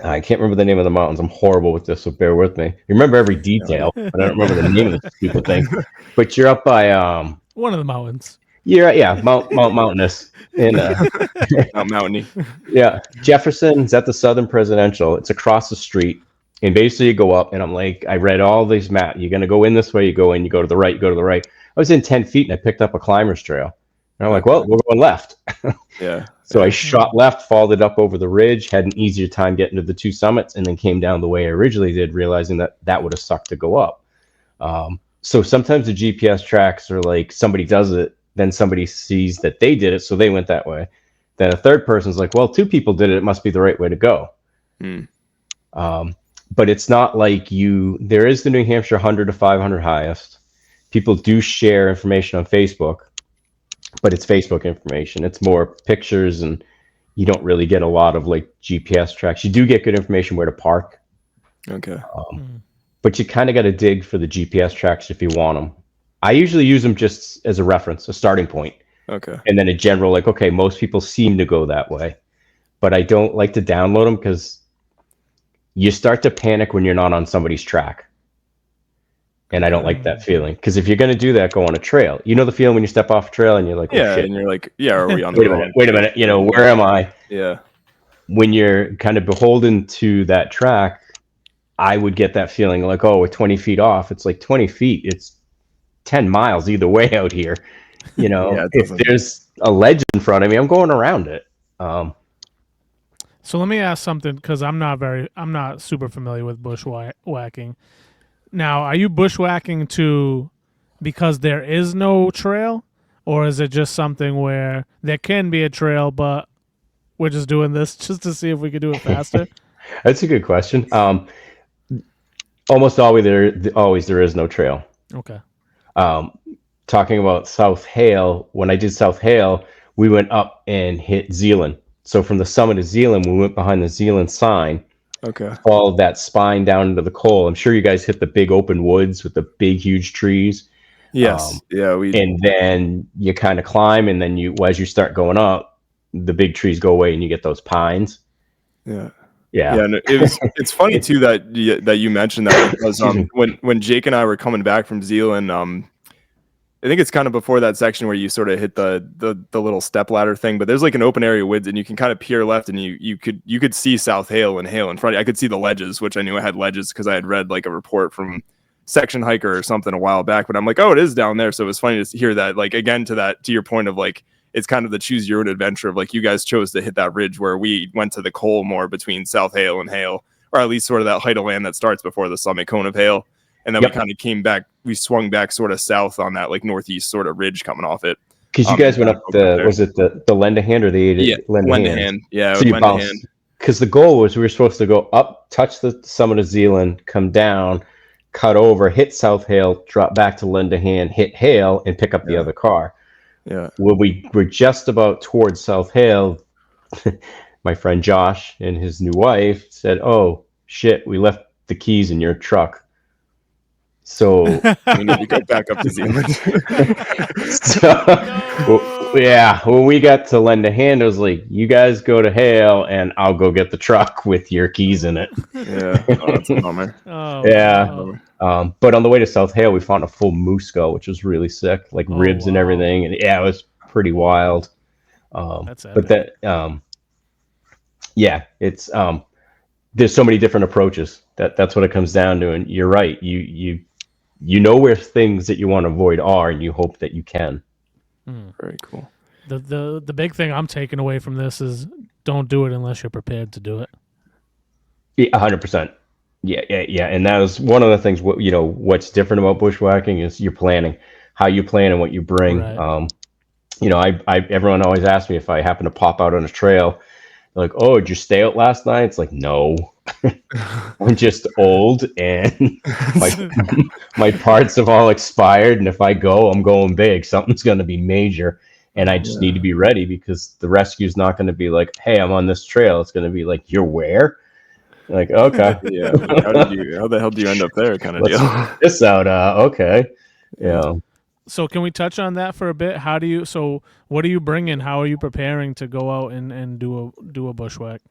S4: I can't remember the name of the mountains. I'm horrible with this, so bear with me. You remember every detail, but I don't remember the name of the stupid thing. But you're up by
S1: one of the mountains.
S4: Mount Mountainous in
S2: Mount Mountainy.
S4: Yeah, Jefferson's at the Southern Presidential. It's across the street, and basically you go up, and I'm like, I read all these maps. You're gonna go in this way. You go in. You go to the right. You go to the right. I was in 10 feet, and I picked up a climber's trail. And I'm like, well, we're going left.
S2: Yeah.
S4: So I shot left, followed up over the ridge, had an easier time getting to the two summits, and then came down the way I originally did, realizing that would have sucked to go up. So sometimes the GPS tracks are like somebody does it, then somebody sees that they did it, so they went that way. Then a third person's like, well, two people did it, it must be the right way to go. But it's not like there is the New Hampshire 100 to 500 highest. people do share information on Facebook, but it's Facebook information. It's more pictures, and you don't really get a lot of like GPS tracks. You do get good information where to park.
S2: Okay.
S4: But you kind of got to dig for the GPS tracks if you want them. I usually use them just as a reference, a starting point.
S2: Okay.
S4: And then a general, like, okay, most people seem to go that way. But I don't like to download them because you start to panic when you're not on somebody's track. And I don't like that feeling. Because if you're going to do that, go on a trail. You know the feeling when you step off a trail and you're like, oh,
S2: yeah,
S4: shit.
S2: and you're like, yeah, are we on the road?
S4: Wait a minute. You know, where am I?
S2: Yeah.
S4: When you're kind of beholden to that track, I would get that feeling like, oh, we're 20 feet off. It's like 20 feet. It's 10 miles either way out here. You know,
S2: Yeah,
S4: if there's a ledge in front of me, I'm going around it.
S1: So let me ask something, because I'm not super familiar with bushwhacking. Now, are you bushwhacking because there is no trail, or is it just something where there can be a trail, but we're just doing this just to see if we could do it faster?
S4: That's a good question. Almost always there is no trail.
S1: Okay.
S4: Talking about South Hale, when I did South Hale, we went up and hit Zealand. So from the summit of Zealand, we went behind the Zealand sign.
S2: Okay.
S4: Followed that spine down into the coal. I'm sure you guys hit the big open woods with the big, huge trees.
S2: Yes.
S4: And then you kind of climb, and then as you start going up, the big trees go away, and you get those pines.
S2: Yeah.
S4: Yeah.
S2: Yeah, and it's funny too that you mentioned that, because when Jake and I were coming back from Zealand, I think it's kind of before that section where you sort of hit the little step ladder thing, but there's like an open area woods, and you can kind of peer left, and you could see South Hale and Hale in front. I could see the ledges, which I knew I had ledges because I had read like a report from Section Hiker or something a while back. But I'm like, oh, it is down there. So it was funny to hear that. Like, again, to your point of like, it's kind of the choose your own adventure of like, you guys chose to hit that ridge where we went to the coal more between South Hale and Hale, or at least sort of that height of land that starts before the summit cone of Hale. And then we kind of came back, we swung back sort of south on that like northeast sort of ridge coming off it.
S4: Because you guys went up was it the Lendahan or the
S2: Lendahan? Yeah,
S4: so Lendahan. Because the goal was we were supposed to go up, touch the summit of Zealand, come down, cut over, hit South Hale, drop back to Lendahan, hit Hale, and pick up the other car.
S2: Yeah.
S4: When we were just about towards South Hale, my friend Josh and his new wife said, "Oh shit, we left the keys in your truck." So
S2: we need to go back up to Zealand.
S4: When we got to Lendahan, it was like, you guys go to Hale and I'll go get the truck with your keys in it.
S2: Yeah, that's a bummer.
S4: But on the way to South Hale, we found a full moose skull, which was really sick, like ribs and everything. And yeah, it was pretty wild.
S1: That's epic.
S4: But that, it's there's so many different approaches. That's what it comes down to. And you're right. You know where things that you want to avoid are, and you hope that you can.
S2: Very cool.
S1: The big thing I'm taking away from this is don't do it unless you're prepared to do it.
S4: Yeah, 100%. Yeah. And that was one of the things. What's different about bushwhacking is your planning, how you plan and what you bring. Right. Everyone always asks me if I happen to pop out on a trail. They're like, oh, did you stay out last night? It's like, no, I'm just old and my parts have all expired. And if I go, I'm going big. Something's going to be major. And I just need to be ready, because the rescue is not going to be like, hey, I'm on this trail. It's going to be like, you're where? Like, okay.
S2: Yeah. How the hell do you end up there, kind of deal?
S4: This out. Okay. Yeah.
S1: So can we touch on that for a bit? What are you bringing? How are you preparing to go out and do a bushwhack?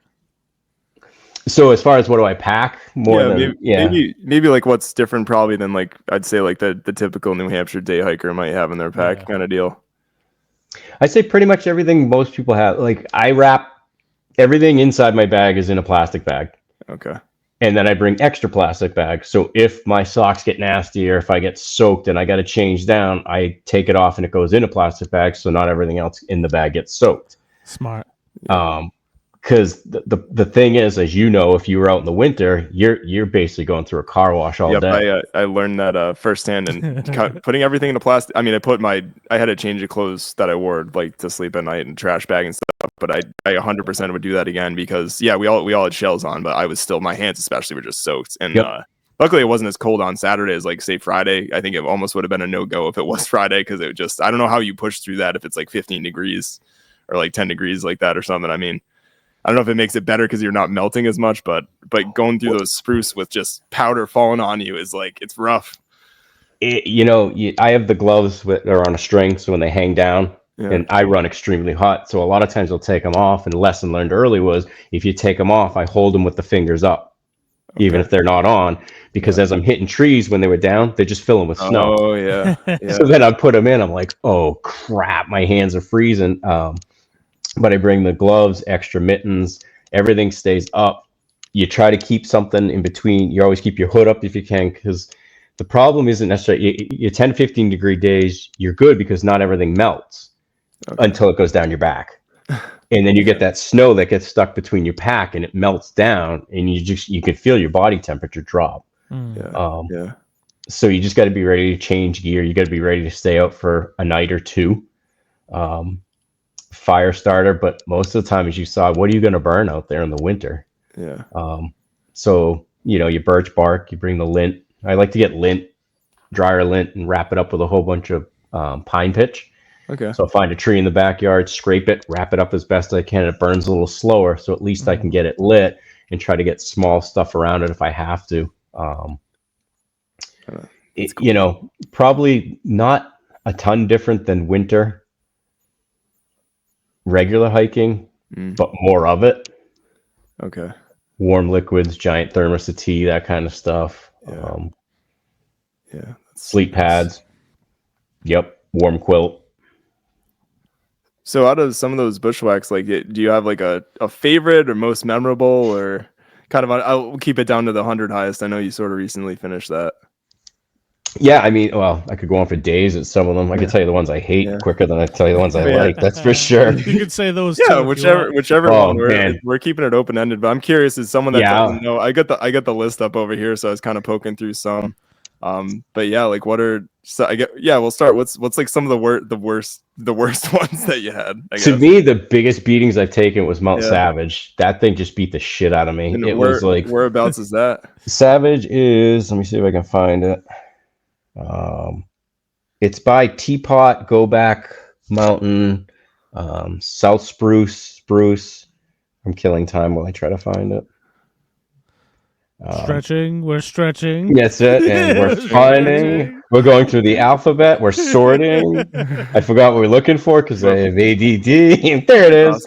S4: So as far as what do I pack
S2: maybe like what's different probably than like, I'd say like the typical New Hampshire day hiker might have in their pack kind of deal.
S4: I'd say pretty much everything most people have. Like, I wrap everything inside my bag is in a plastic bag.
S2: Okay.
S4: And then I bring extra plastic bags. So if my socks get nasty or if I get soaked and I got to change down, I take it off and it goes in a plastic bag. So not everything else in the bag gets soaked.
S1: Smart.
S4: Because the thing is, as you know, if you were out in the winter, you're basically going through a car wash all day.
S2: I learned that firsthand, and putting everything in a plastic. I mean, I had a change of clothes that I wore like to sleep at night and trash bag and stuff. But I 100% would do that again, because we all had shells on, but I was still, my hands especially were just soaked, and Luckily, it wasn't as cold on Saturday as like say Friday. I think it almost would have been a no-go if it was Friday, because it would just, I don't know how you push through that if it's like 15 degrees or like 10 degrees like that or something. I mean, I don't know if it makes it better because you're not melting as much, but going through those spruce with just powder falling on you is like, it's rough.
S4: I have the gloves that are on a string, so when they hang down, and I run extremely hot, so a lot of times I'll take them off. And the lesson learned early was, if you take them off, I hold them with the fingers up. Even if they're not on, because as I'm hitting trees when they were down, they're just filling with snow.
S2: Oh, yeah.
S4: So then I put them in. I'm like, oh, crap, my hands are freezing. But I bring the gloves, extra mittens, everything stays up. You try to keep something in between. You always keep your hood up if you can, because the problem isn't necessarily your 10 to 15 degree days, you're good because not everything melts until it goes down your back. And then you get that snow that gets stuck between your pack and it melts down, and you can feel your body temperature drop. So you just got to be ready to change gear. You got to be ready to stay out for a night or two. Fire starter, but most of the time, as you saw, what are you going to burn out there in the winter? So you birch bark, you bring the lint. I like to get lint, dryer lint, and wrap it up with a whole bunch of pine pitch.
S2: Okay.
S4: So I'll find a tree in the backyard, scrape it, wrap it up as best I can. It burns a little slower, so at least I can get it lit and try to get small stuff around it if I have to. Cool. Probably not a ton different than winter regular hiking, but more of it.
S2: Okay.
S4: Warm liquids, giant thermos of tea, that kind of stuff. Sleep pads. Yep. Warm quilt.
S2: So out of some of those bushwhacks, like, do you have like a favorite or most memorable, or kind of, I'll keep it down to the 100 highest. I know you sort of recently finished that.
S4: Yeah, I mean, well, I could go on for days at some of them. I could tell you the ones I hate quicker than I tell you the ones I like. That's for sure.
S1: You could say those.
S2: Yeah,
S1: too,
S2: whichever one. We're keeping it open ended. But I'm curious, as someone that doesn't know, I got the list up over here, so I was kind of poking through some. But yeah, like what are? So we'll start. What's like some of the worst ones that you had?
S4: To me, the biggest beatings I've taken was Mount Savage. That thing just beat the shit out of me.
S2: And
S4: it was like,
S2: whereabouts is that?
S4: Savage is. Let me see if I can find it. It's by Teapot, Go Back Mountain, South Spruce. I'm killing time while I try to find it.
S1: We're stretching.
S4: That's it. And we're finding. We're going through the alphabet. We're sorting. I forgot what we're looking for because I have ADD. And there it is.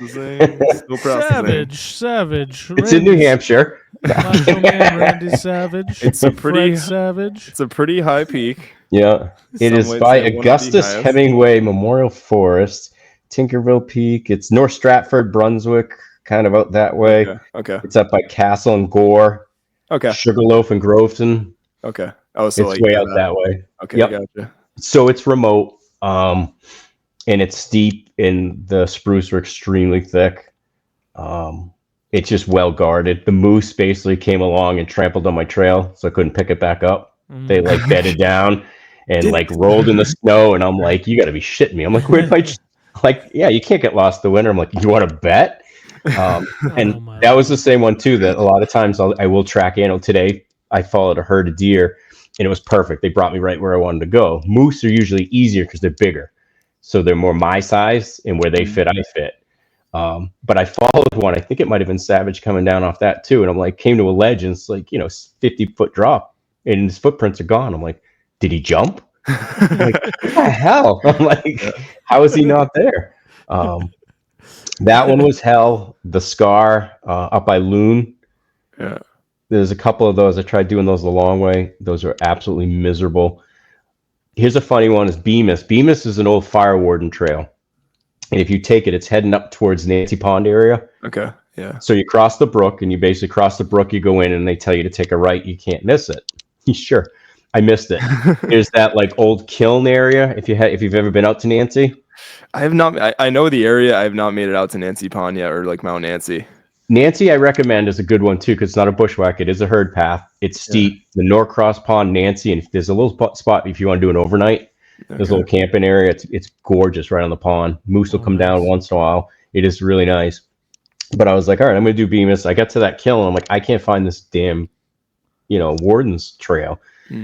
S2: Still processing.
S1: Savage.
S4: It's in New Hampshire.
S1: Macho Man Randy Savage.
S2: It's a pretty
S1: Savage.
S2: It's a pretty high peak.
S4: Yeah. It is by Augustus Hemingway Memorial Forest, Tinkerville Peak. It's North Stratford, Brunswick, kind of out that way.
S2: Okay.
S4: It's up by Castle and Gore.
S2: Okay.
S4: Sugarloaf and Groveton.
S2: Okay. Oh, so
S4: it's way out that way.
S2: Okay, gotcha.
S4: So it's remote, and it's steep, and the spruce are extremely thick. It's just well guarded. The moose basically came along and trampled on my trail, so I couldn't pick it back up. They like bedded down and like rolled in the snow, and I'm like, you got to be shitting me. I'm like, where'd my you can't get lost the winter. I'm like, you want to bet? And that was the same one too, that a lot of times I will track animal. Today I followed a herd of deer and it was perfect. They brought me right where I wanted to go. Moose are usually easier because they're bigger, so they're more my size, and where they fit, I fit. But I followed one, I think it might have been Savage coming down off that too, and I'm like, came to a ledge and it's like 50-foot drop and his footprints are gone. I'm like, did he jump? I'm like, what the hell? I'm like, how is he not there? That one was hell. The Scar up by Loon.
S2: Yeah.
S4: There's a couple of those. I tried doing those the long way. Those are absolutely miserable. Here's a funny one: is Bemis. Bemis is an old fire warden trail, and if you take it, it's heading up towards Nancy Pond area.
S2: Okay. Yeah.
S4: So you cross the brook, and you basically cross the brook. You go in, and they tell you to take a right. You can't miss it. Sure, I missed it. There's that like old kiln area. If you've ever been out to Nancy.
S2: I have not. I know the area. I have not made it out to Nancy Pond yet, or like Mount Nancy.
S4: Nancy, I recommend, is a good one too, because it's not a bushwhack. It is a herd path. It's steep. The Norcross Pond, Nancy, and there's a little spot if you want to do an overnight. There's a little camping area. It's gorgeous right on the pond. Moose will come down once in a while. It is really nice. But I was like, all right, I'm going to do Bemis. I got to that kiln. I'm like, I can't find this damn Warden's trail.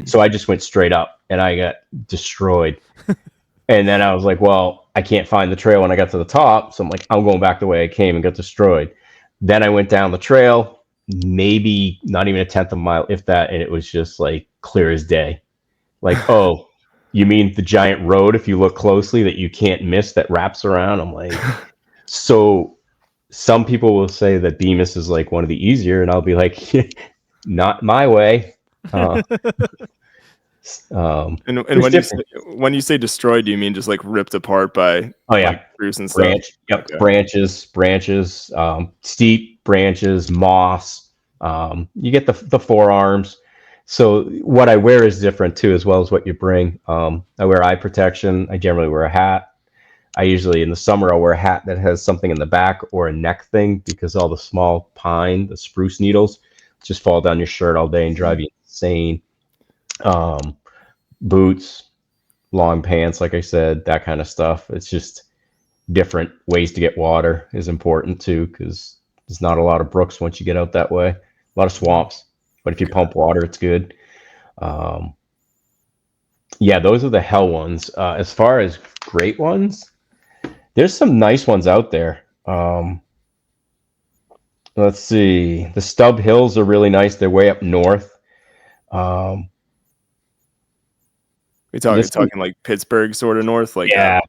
S4: So I just went straight up and I got destroyed. And then I was like, well, I can't find the trail when I got to the top. So I'm like, I'm going back the way I came and got destroyed. Then I went down the trail, maybe not even a tenth of a mile, if that. And it was just like clear as day. Like, oh, you mean the giant road, if you look closely, that you can't miss that wraps around? I'm like, so some people will say that Bemis is like one of the easier. And I'll be like, not my way.
S2: And when you say destroyed, do you mean just like ripped apart by spruce and stuff?
S4: Branches, steep branches, moss. You get the forearms. So what I wear is different too, as well as what you bring. I wear eye protection. I generally wear a hat. I usually in the summer I'll wear a hat that has something in the back or a neck thing, because all the small pine, the spruce needles, just fall down your shirt all day and drive you insane. Boots, long pants, like I said, that kind of stuff. It's just different ways to get water is important too, because there's not a lot of brooks once you get out that way. A lot of swamps, but if you pump water, it's good. Those are the hell ones. As far as great ones, there's some nice ones out there. Let's see. The Stub Hills are really nice. They're way up north.
S2: We're talking like Pittsburgh sort of north, like
S4: Yep,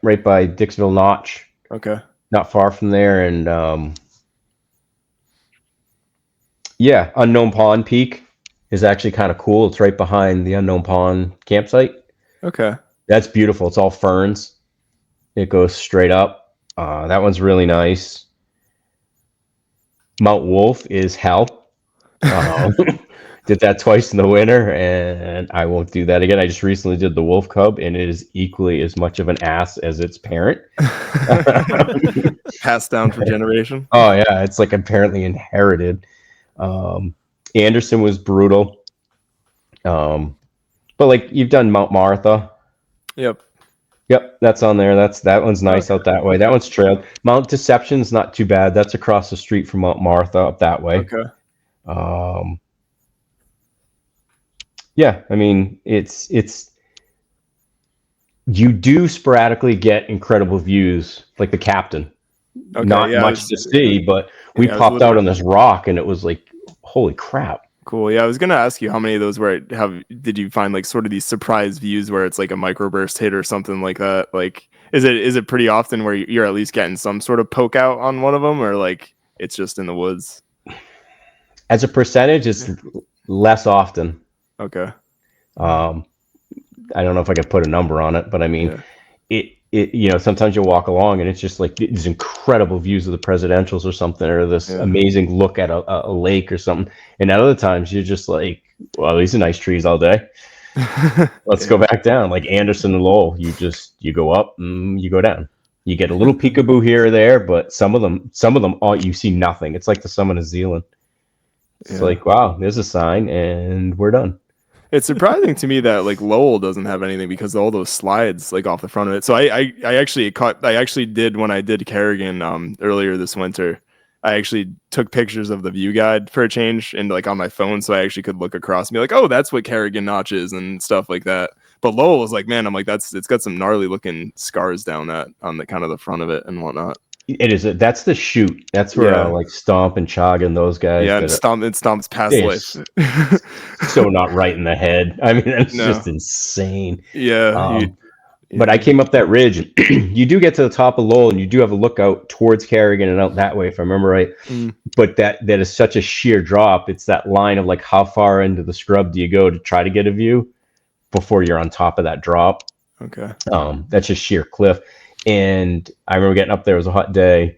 S4: right by Dixville Notch.
S2: Okay,
S4: not far from there, and Unknown Pond Peak is actually kind of cool. It's right behind the Unknown Pond campsite.
S2: Okay,
S4: that's beautiful. It's all ferns. It goes straight up. That one's really nice. Mount Wolf is hell. Did that twice in the winter, and I won't do that again. I just recently did the Wolf Cub, and it is equally as much of an ass as its parent.
S2: Passed down for generation.
S4: Oh yeah, it's like apparently inherited. Anderson was brutal. But like you've done Mount Martha.
S2: Yep,
S4: that's on there. That one's nice out that way. That one's trailed. Mount Deception's not too bad. That's across the street from Mount Martha up that way.
S2: Okay.
S4: I mean, it's you do sporadically get incredible views, like the Captain.
S2: Okay,
S4: not much to see, but we popped out on this rock, and it was like, holy crap.
S2: Cool. Yeah, I was gonna ask you how many of those did you find like sort of these surprise views where it's like a microburst hit or something like that? Like, is it pretty often where you're at least getting some sort of poke out on one of them, or like it's just in the woods?
S4: As a percentage, it's less often.
S2: Okay.
S4: I don't know if I could put a number on it, but I mean, it sometimes you'll walk along and it's just like these incredible views of the presidentials or something, or this amazing look at a lake or something. And at other times you're just like, well, these are nice trees all day. Let's go back down. Like Anderson and Lowell, you go up and you go down. You get a little peekaboo here or there, but some of them, you see nothing. It's like the summit of Zealand. It's like, wow, there's a sign and we're done.
S2: It's surprising to me that like Lowell doesn't have anything because of all those slides like off the front of it. So I actually did when I did Kerrigan earlier this winter. I actually took pictures of the view guide for a change and like on my phone, so I actually could look across and be like, oh, that's what Kerrigan Notch is and stuff like that. But Lowell was like, man, I'm like, it's got some gnarly looking scars down that on the kind of the front of it and whatnot.
S4: It is. That's the chute. That's where like Stomp and Chog and those guys.
S2: Yeah, and Stomp's past life.
S4: So not right in the head. I mean, it's just insane.
S2: Yeah.
S4: But I came up that ridge. You do get to the top of Lowell, and you do have a lookout towards Kerrigan and out that way, if I remember right. But that is such a sheer drop. It's that line of like, how far into the scrub do you go to try to get a view before you're on top of that drop?
S2: Okay.
S4: That's just sheer cliff. And I remember getting up there. It was a hot day.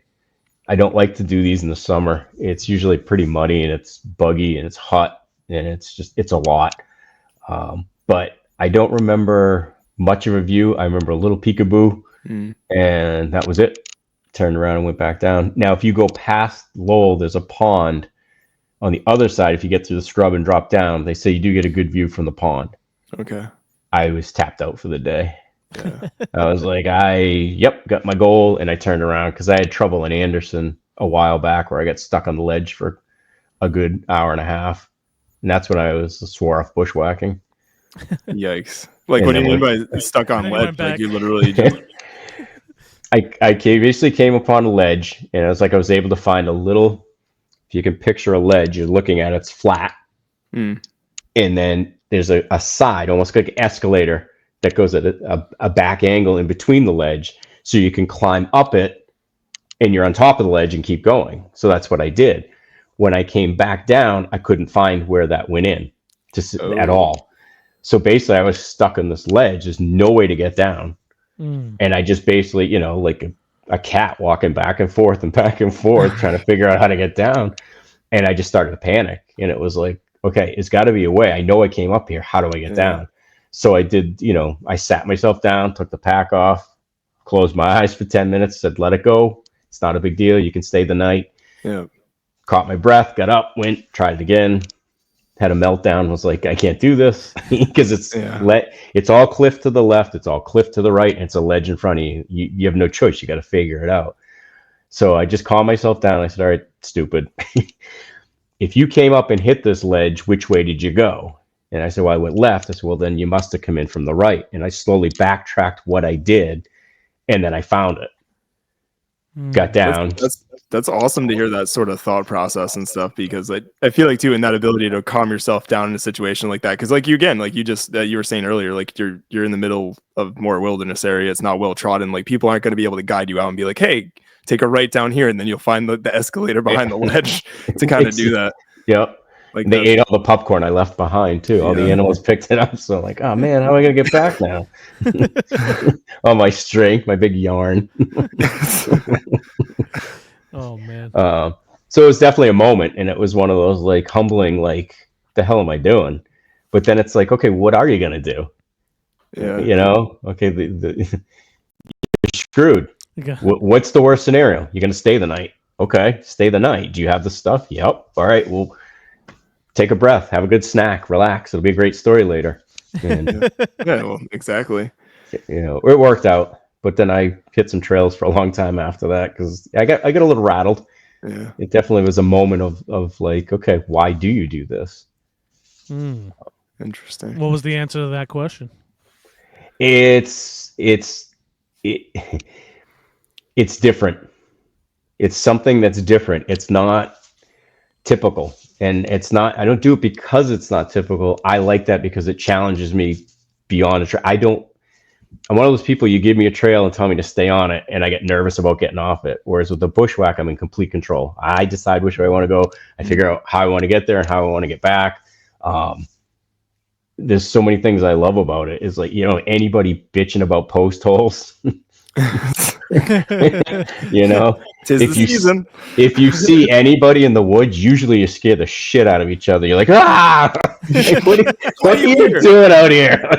S4: I don't like to do these in the summer. It's usually pretty muddy and it's buggy and it's hot and it's a lot. But I don't remember much of a view. I remember a little peekaboo and that was it. Turned around and went back down. Now, if you go past Lowell, there's a pond on the other side. If you get through the scrub and drop down, they say you do get a good view from the pond.
S2: Okay.
S4: I was tapped out for the day.
S2: Yeah.
S4: I was like, got my goal, and I turned around because I had trouble in Anderson a while back where I got stuck on the ledge for a good hour and a half. And that's when I swore off bushwhacking.
S2: Yikes. Like,
S4: And
S2: what do you
S4: then
S2: mean by stuck on
S1: I
S2: ledge?
S1: went back.
S2: Like, you literally just...
S4: I basically came upon a ledge, and it was like I was able to find a little, if you can picture a ledge, you're looking at it's flat.
S2: Mm.
S4: And then there's a side, almost like an escalator, that goes at a back angle in between the ledge. So you can climb up it, and you're on top of the ledge and keep going. So that's what I did. When I came back down, I couldn't find where that went in at all. So basically, I was stuck on this ledge. There's no way to get down. And I just basically, like a cat walking back and forth, trying to figure out how to get down. And I just started to panic. And it was like, okay, it's got to be a way. I know I came up here. How do I get down? So I did, I sat myself down, took the pack off, closed my eyes for 10 minutes, said, let it go. It's not a big deal. You can stay the night.
S2: Yeah.
S4: Caught my breath, got up, went, tried it again. Had a meltdown, was like, I can't do this because it's all cliff to the left, it's all cliff to the right, and it's a ledge in front of you. You have no choice. You got to figure it out. So I just calmed myself down. I said, all right, stupid. If you came up and hit this ledge, which way did you go? And I said, well, I went left. I said, well, then you must have come in from the right. And I slowly backtracked what I did, and then I found it. Got down.
S2: That's awesome to hear that sort of thought process and stuff, because I feel like too, in that ability to calm yourself down in a situation like that, because like you were saying earlier, like you're in the middle of more wilderness area, it's not well trodden, like people aren't going to be able to guide you out and be like, hey, take a right down here, and then you'll find the escalator behind the ledge to kind of do that.
S4: Yep. Like they ate all the popcorn I left behind too. All the animals picked it up. So like, oh man, how am I gonna get back now? Oh, my string, my big yarn.
S1: Oh man.
S4: So it was definitely a moment, and it was one of those like humbling, like, the hell am I doing? But then it's like, okay, what are you gonna do?
S2: Yeah.
S4: Okay, you're screwed.
S1: Yeah.
S4: What's the worst scenario? You're gonna stay the night. Okay, stay the night. Do you have the stuff? Yep. All right. Well, take a breath, have a good snack, relax. It'll be a great story later. And,
S2: well, exactly.
S4: It worked out. But then I hit some trails for a long time after that because I got a little rattled.
S2: Yeah.
S4: It definitely was a moment of like, okay, why do you do this?
S2: Interesting.
S1: What was the answer to that question?
S4: It's different. It's something that's different. It's not typical. And I don't do it because it's not typical. I like that because it challenges me beyond a trail. I'm one of those people, you give me a trail and tell me to stay on it, and I get nervous about getting off it. Whereas with the bushwhack, I'm in complete control. I decide which way I want to go. I figure out how I want to get there and how I want to get back. There's so many things I love about it. It's like, anybody bitching about post holes. If you see anybody in the woods, usually you scare the shit out of each other. You're like, what are you doing out here?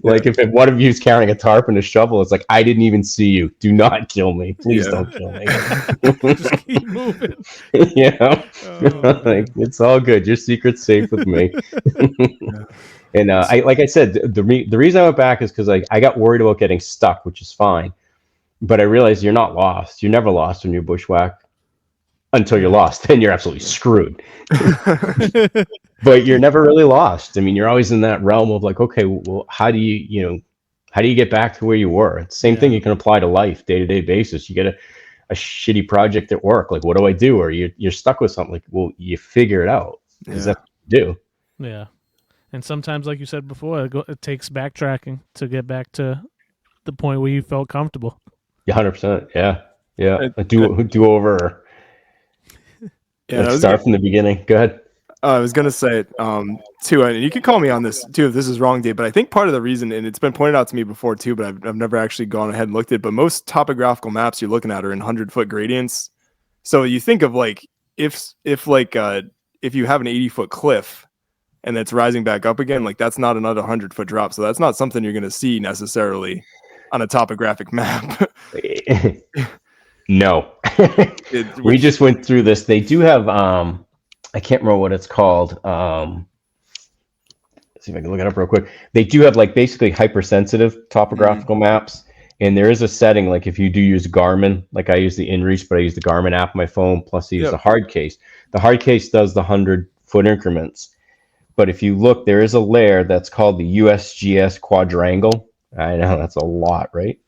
S4: Like if one of you's carrying a tarp and a shovel, it's like, I didn't even see you. Do not kill me. Please don't kill me.
S1: Just keep moving.
S4: Like, it's all good. Your secret's safe with me. And like I said, the reason I went back is because I got worried about getting stuck, which is fine. But I realized you're not lost. You're never lost when you bushwhack until you're lost. Then you're absolutely screwed. But you're never really lost. I mean, you're always in that realm of like, okay, well, how do you get back to where you were? It's the same thing you can apply to life, day-to-day basis. You get a shitty project at work. Like, what do I do? Or you're stuck with something. Like, well, you figure it out. Because that's what you do. Yeah.
S1: And sometimes, like you said before, it takes backtracking to get back to the point where you felt comfortable.
S4: 100%. Yeah. A do over. Let's start from the beginning. Go ahead.
S2: I was gonna say too, and you can call me on this too if this is wrong, Dave. But I think part of the reason, and it's been pointed out to me before too, but I've never actually gone ahead and looked at it. But most topographical maps you're looking at are in 100-foot gradients. So you think of like if you have an 80-foot cliff and it's rising back up again, like that's not another 100-foot drop. So that's not something you're gonna see necessarily on a topographic map.
S4: No. We just went through this. They do have I can't remember what it's called. Let's see if I can look it up real quick. They do have like basically hypersensitive topographical maps, And there is a setting, like if you do use Garmin, like I use the InReach, but I use the Garmin app on my phone, plus I use the hard case. The hard case does the 100-foot increments. But if you look, there is a layer that's called the USGS quadrangle. I know that's a lot, right?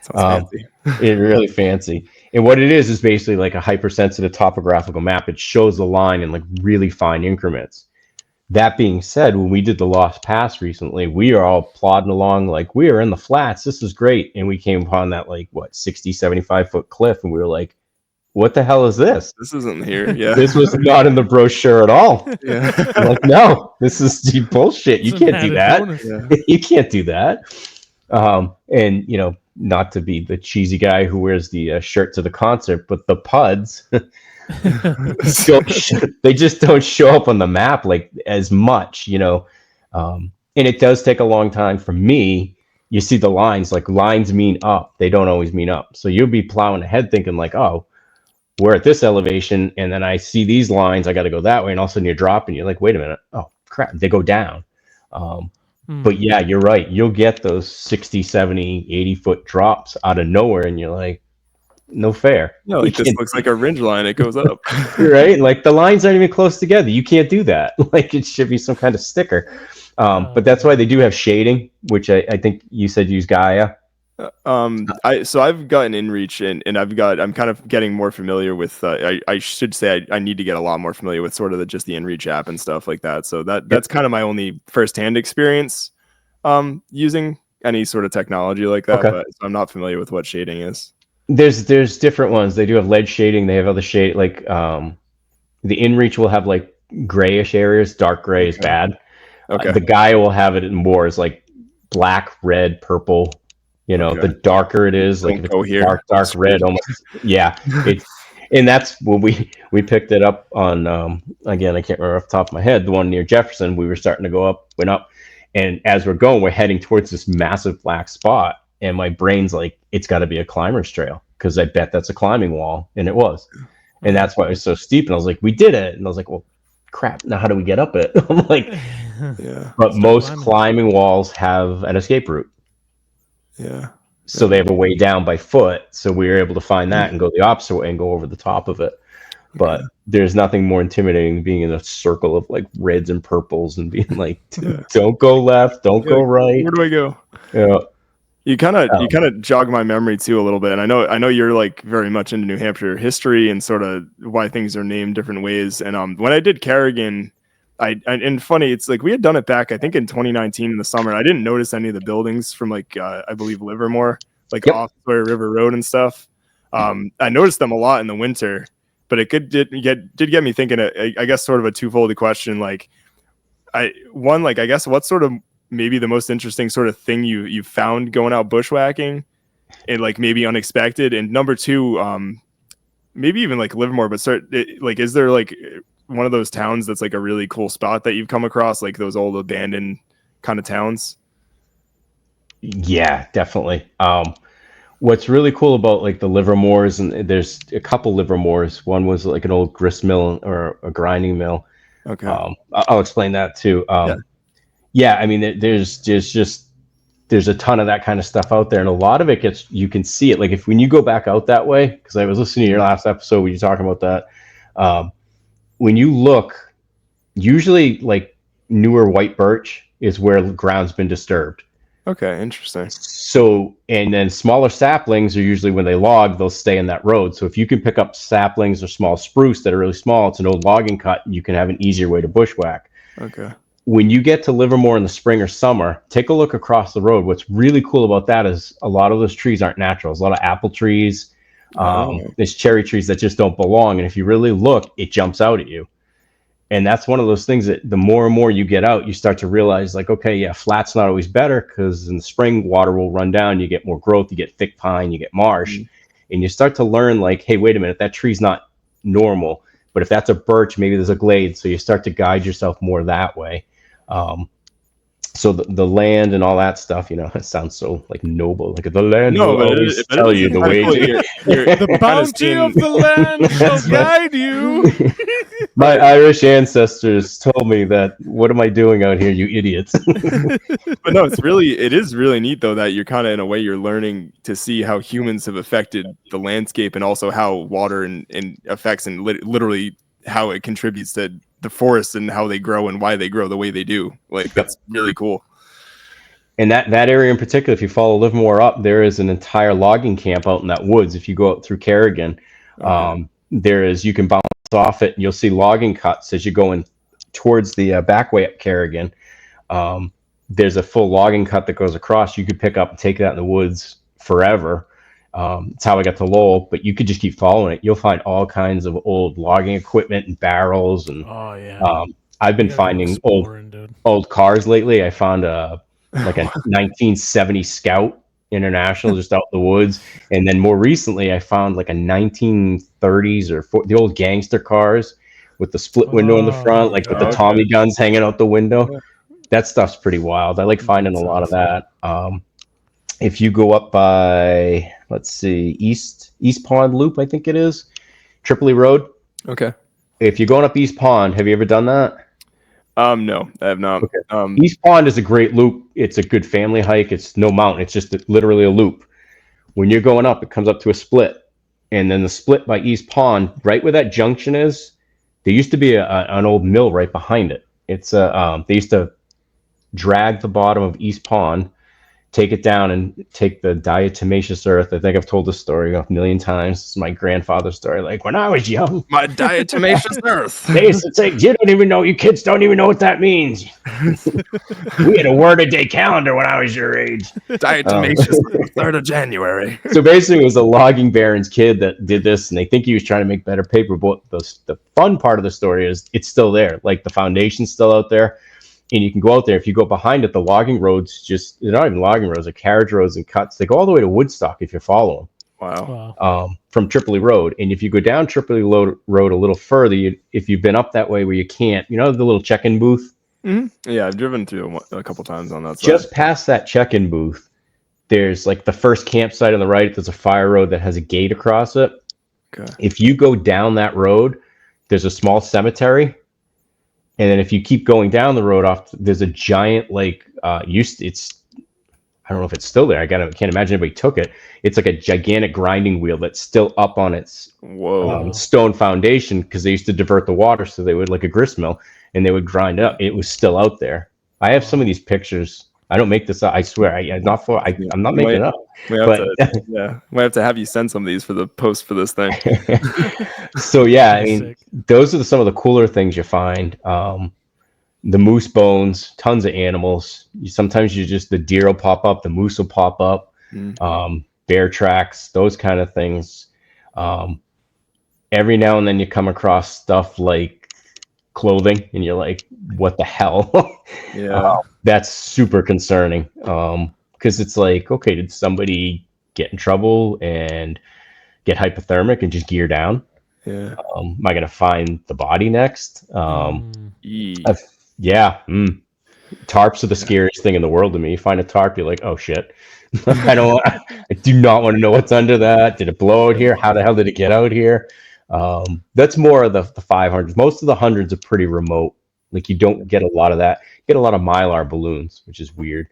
S2: Sounds fancy.
S4: It's really fancy. And what it is basically like a hypersensitive topographical map. It shows the line in like really fine increments. That being said, when we did the Lost Pass recently, we are all plodding along like we are in the flats. This is great. And we came upon that 60, 75-foot cliff. And we were like, what the hell is this?
S2: This isn't here. Yeah.
S4: This was not in the brochure at all.
S2: Yeah.
S4: I'm like, no, this is bullshit. You can't do that.
S2: Yeah.
S4: You can't do that. And, not to be the cheesy guy who wears the shirt to the concert, but the PUDS, they just don't show up on the map like as much, and it does take a long time for me. You see the lines, like lines mean up. They don't always mean up. So you'll be plowing ahead thinking like, oh, we're at this elevation. And then I see these lines, I got to go that way. And all of a sudden you're dropping. You're like, wait a minute. Oh, crap. They go down. But yeah, you're right. You'll get those 60, 70, 80-foot drops out of nowhere. And you're like, no fair.
S2: No, like this looks like a ridge line. It goes up.
S4: Right? Like the lines aren't even close together. You can't do that. Like it should be some kind of sticker. But that's why they do have shading, which I think you said use Gaia.
S2: So I've gotten InReach and I'm kind of getting more familiar with I should say I need to get a lot more familiar with sort of just the InReach app and stuff like that. So that's kind of my only firsthand experience using any sort of technology like that. Okay. But I'm not familiar with what shading is.
S4: There's different ones. They do have lead shading. They have other shade like the InReach will have like grayish areas. Dark gray is bad. Okay. The Gaia will have it in more as like black, red, purple. The darker it is, like if it's dark red, almost. Yeah. And that's when we picked it up on, again, I can't remember off the top of my head, the one near Jefferson. We were starting to went up. And as we're going, we're heading towards this massive black spot. And my brain's like, it's got to be a climber's trail because I bet that's a climbing wall. And it was. And that's why it was so steep. And I was like, we did it. And I was like, well, crap, now how do we get up it? I'm like, yeah. But most climbing walls have an escape route.
S2: Yeah.
S4: So they have a way down by foot. So we were able to find that and go the opposite way and go over the top of it. But there's nothing more intimidating than being in a circle of like reds and purples and being like, don't go left, don't go right.
S2: Where do I go?
S4: Yeah.
S2: You kind of jog my memory too a little bit. And I know you're like very much into New Hampshire history and sort of why things are named different ways. And when I did Carrigan, and funny, it's like we had done it back, I think in 2019 in the summer. I didn't notice any of the buildings from like, I believe Livermore, like off Sawyer River Road and stuff. I noticed them a lot in the winter, but it did get me thinking, I guess sort of a twofold question. Like I guess what's sort of maybe the most interesting sort of thing you found going out bushwhacking and like maybe unexpected. And number two, maybe even like Livermore, but is there like one of those towns that's like a really cool spot that you've come across, like those old abandoned kind of towns?
S4: Yeah, definitely. What's really cool about like the Livermores, and there's a couple Livermores. One was like an old grist mill or a grinding mill.
S2: Okay.
S4: I'll explain that too. Yeah, I mean, there's a ton of that kind of stuff out there, and a lot of it you can see it. Like when you go back out that way, because I was listening to your last episode when you were talking about that. When you look, usually like newer white birch is where ground's been disturbed.
S2: Okay, interesting.
S4: So, and then smaller saplings are usually when they log, they'll stay in that road. So if you can pick up saplings or small spruce that are really small, it's an old logging cut, you can have an easier way to bushwhack.
S2: Okay.
S4: When you get to Livermore in the spring or summer, take a look across the road. What's really cool about that is a lot of those trees aren't natural. There's a lot of apple trees. There's cherry trees that just don't belong. And if you really look, it jumps out at you. And that's one of those things that the more and more you get out, you start to realize like, okay, yeah, flat's not always better because in the spring water will run down. You get more growth, you get thick pine, you get marsh. And you start to learn like, hey, wait a minute, that tree's not normal. But if that's a birch, maybe there's a glade. So you start to guide yourself more that way. So the land and all that stuff, it sounds so like noble. Like the land will always tell you the way.
S1: The bounty of the land shall guide you.
S4: My Irish ancestors told me that, what am I doing out here, you idiots?
S2: But no, it is really neat though that you're kind of in a way you're learning to see how humans have affected the landscape and also how water and affects and literally how it contributes to the forests and how they grow and why they grow the way they do. Like that's really cool.
S4: And that area in particular, if you follow Livermore up, there is an entire logging camp out in that woods. If you go out through Carrigan, you can bounce off it and you'll see logging cuts as you're going towards the back way up Carrigan. There's a full logging cut that goes across. You could pick up and take that in the woods forever. It's how I got to Lowell, but you could just keep following it. You'll find all kinds of old logging equipment and barrels. And I've been finding old cars lately. I found a 1970 Scout International just out in the woods, and then more recently I found like a 1930s or the old gangster cars with the split window in the front, like with the Tommy guns hanging out the window. That stuff's pretty wild. I like finding a lot of that. If you go up by, let's see, East Pond Loop, I think it is, Tripoli Road.
S2: Okay.
S4: If you're going up East Pond, have you ever done that?
S2: No, I have not.
S4: Okay. East Pond is a great loop. It's a good family hike. It's no mountain. It's just literally a loop. When you're going up, it comes up to a split. And then the split by East Pond, right where that junction is, there used to be an old mill right behind it. It's they used to drag the bottom of East Pond, take it down and take the diatomaceous earth. I think I've told this story a million times. It's my grandfather's story. Like when I was young,
S2: my diatomaceous earth.
S4: They used to say, you kids don't even know what that means. We had a word a day calendar when I was your age.
S2: Diatomaceous 3rd of January.
S4: So basically it was a logging baron's kid that did this, and they think he was trying to make better paper. But the fun part of the story is it's still there. Like the foundation's still out there. And you can go out there. If you go behind it, the logging roads they're not even logging roads, they're carriage roads and cuts. They go all the way to Woodstock if you follow them.
S2: Wow.
S4: From Tripoli Road. And if you go down Tripoli Road a little further, if you've been up that way where you can't, the little check-in booth?
S2: Mm-hmm. Yeah, I've driven through a couple times on that side.
S4: Just past that check-in booth, there's like the first campsite on the right. There's a fire road that has a gate across it.
S2: Okay.
S4: If you go down that road, there's a small cemetery. And then if you keep going down the road there's a giant I don't know if it's still there. I can't imagine anybody took it. It's like a gigantic grinding wheel that's still up on its stone foundation because they used to divert the water, so they would like a grist mill and they would grind it up. It was still out there. I have some of these pictures. I don't make this up. I swear. I'm not making it up.
S2: We have to have you send some of these for the post for this thing.
S4: So yeah, I mean, those are some of the cooler things you find. The moose bones, tons of animals. Sometimes the deer will pop up, the moose will pop up, bear tracks, those kind of things. Every now and then you come across stuff like clothing and you're like, what the hell? That's super concerning because it's like, okay, did somebody get in trouble and get hypothermic and just gear down? Am I gonna find the body next? Tarps are the scariest thing in the world to me. You find a tarp, you're like, oh shit. I do not want to know what's under that. Did it blow out here? How the hell did it get out here? That's more of the 500s. Most of the hundreds are pretty remote. Like you don't get a lot of that. You get a lot of Mylar balloons, which is weird.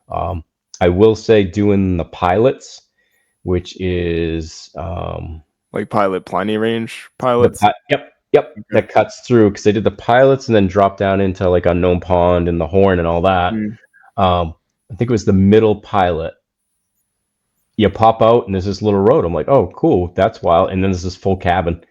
S4: I will say doing the pilots, which is
S2: like pilot Pliny Range pilots.
S4: Yep. Okay. That cuts through because they did the pilots and then dropped down into like Unknown Pond and the Horn and all that. I think it was the middle pilot. You pop out and there's this little road. I'm like, oh, cool, that's wild. And then there's this full cabin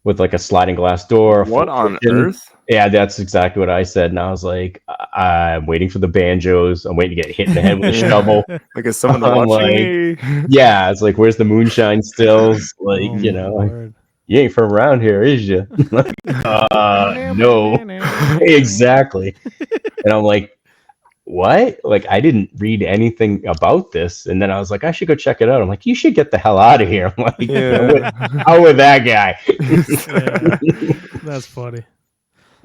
S4: with like a sliding glass door.
S2: What on earth?
S4: Yeah, that's exactly what I said. And I was like, I'm waiting for the banjos. I'm waiting to get hit in the head with a shovel.
S2: Like, is someone watching me?
S4: Yeah, it's like, where's the moonshine stills? Like, you ain't from around here, is you? No. Exactly. And I'm like, what? Like, I didn't read anything about this. And then I was like, I should go check it out. I'm like, you should get the hell out of here. I'm like, how with that guy?
S1: That's funny.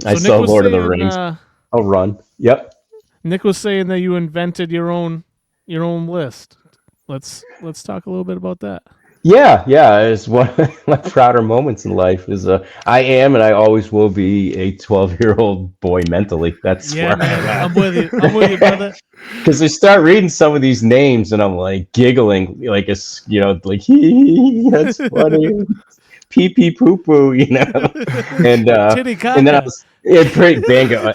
S4: I saw Lord of the Rings. I'll run. Yep.
S1: Nick was saying that you invented your own list. Let's talk a little bit about that.
S4: Yeah, it's one of my prouder moments in life is I am and I always will be a 12-year-old boy mentally. That's
S1: Yeah,
S4: where
S1: man,
S4: I'm
S1: I'm with you. I'm with you, brother.
S4: because I start reading some of these names and I'm like giggling, like it's like that's funny, pee pee poo poo, and
S1: Titty
S4: and then I
S1: caca.
S4: was pretty bingo.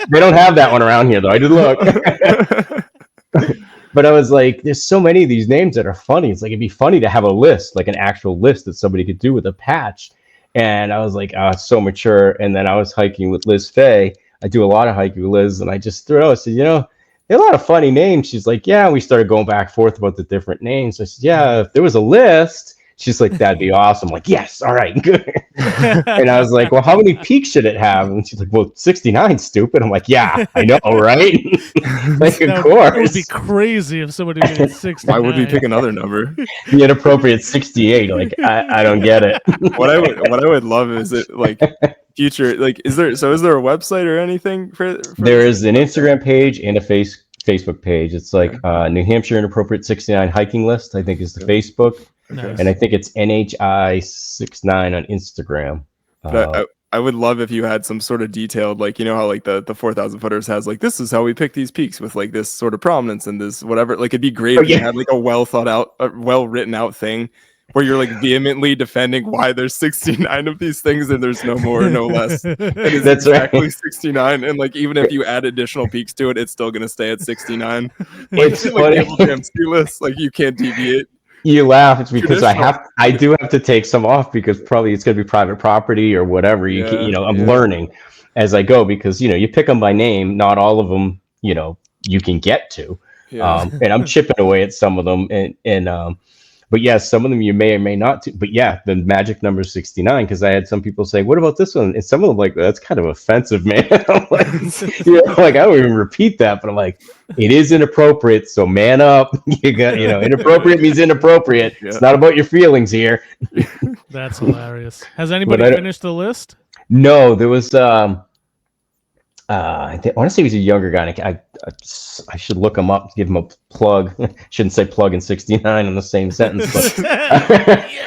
S4: They don't have that one around here though. I did look. But I was like, there's so many of these names that are funny. It's like, it'd be funny to have a list, like an actual list that somebody could do with a patch. And I was like, oh, it's so mature. And then I was hiking with Liz Faye. I do a lot of hiking with Liz. And I just threw out, I said, there are a lot of funny names. She's like, yeah. And we started going back and forth about the different names. I said, yeah, if there was a list. She's like, that'd be awesome. I'm like, yes, all right, good. And I was like, well, how many peaks should it have? And she's like, well, 69, stupid. I'm like, yeah, I know, right? Like, of course.
S1: It would be crazy if somebody made 69.
S2: Why would we pick another number?
S4: The inappropriate 68. Like, I don't get it.
S2: What I would love is it like future, like, is there a website or anything for
S4: There is an Instagram page and a Facebook page. It's like New Hampshire Inappropriate 69 hiking list, I think is the Facebook.
S1: Nice.
S4: And I think it's NHHH on Instagram.
S2: But I would love if you had some sort of detailed, like, how like the 4,000 footers has like, this is how we pick these peaks with like this sort of prominence and this whatever. Like, it'd be great if you had like a well thought out, well written out thing where you're like vehemently defending why there's 69 of these things and there's no more or no less. It is
S4: That's
S2: exactly
S4: right.
S2: 69, and like even if you add additional peaks to it, it's still gonna stay at 69.
S4: It's
S2: like
S4: funny.
S2: the MC list, like you can't deviate.
S4: You laugh. It's because I do have to take some off because probably it's going to be private property or whatever. I'm learning as I go because, you pick them by name. Not all of them, you can get to.
S2: Yeah.
S4: And I'm chipping away at some of them. But yeah, some of them you may or may not do. But yeah, the magic number is 69 because I had some people say, what about this one? And some of them like, that's kind of offensive, man. I'm like, I don't even repeat that. But I'm like, it is inappropriate. So man up. You got, inappropriate means inappropriate. Yeah. It's not about your feelings here.
S1: That's hilarious. Has anybody finished the list?
S4: No, there was, I want to say he's a younger guy. I should look him up, give him a plug. Shouldn't say plug and 69 in the same sentence. But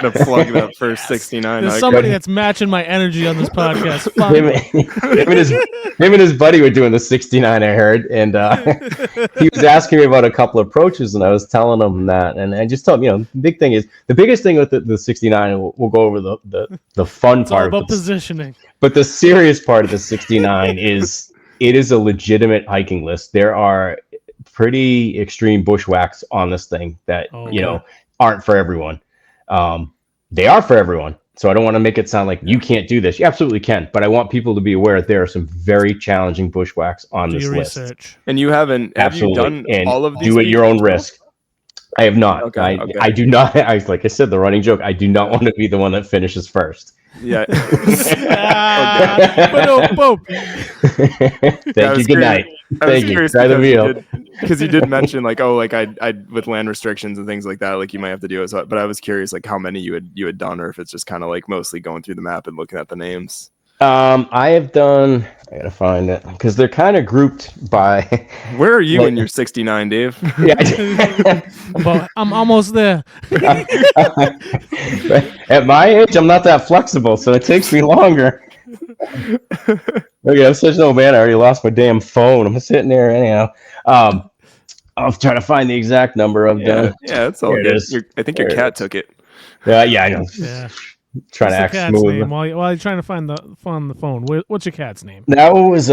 S2: gonna plug that first 69.
S1: There's somebody that's matching my energy on this podcast.
S4: Him and his buddy were doing the 69, I heard, and he was asking me about a couple of approaches, and I was telling him that, and I just told him, the biggest thing with the 69, and we'll go over the fun
S1: it's
S4: part.
S1: All about positioning.
S4: But the serious part of the 69 is it is a legitimate hiking list. There are pretty extreme bushwhacks on this thing that, aren't for everyone. They are for everyone. So I don't want to make it sound like you can't do this. You absolutely can. But I want people to be aware that there are some very challenging bushwhacks on this list.
S2: Research. And you have you done all of these?
S4: Do at your own risk. I have not.
S2: Okay.
S4: I do not. Like I said, the running joke, I do not want to be the one that finishes first.
S2: Yeah.
S4: Thank you. Good night. Thank you. Try the meal.
S2: Because you did mention I with land restrictions and things like that, like you might have to do it. So, but I was curious like how many you had done, or if it's just kind of like mostly going through the map and looking at the names.
S4: I have done. I gotta find it because they're kind of grouped by.
S2: Where are you in your 69, Dave?
S4: Yeah,
S1: I'm almost there.
S4: At my age, I'm not that flexible, so it takes me longer. Okay, I'm such an old man. I already lost my damn phone. I'm sitting there anyhow. I'll try to find the exact number I've done.
S2: Yeah, that's all. I think your cat took it.
S4: Yeah, I know.
S1: Yeah.
S4: Trying to act smooth
S1: while you're trying to find the phone. What's your cat's name?
S4: That was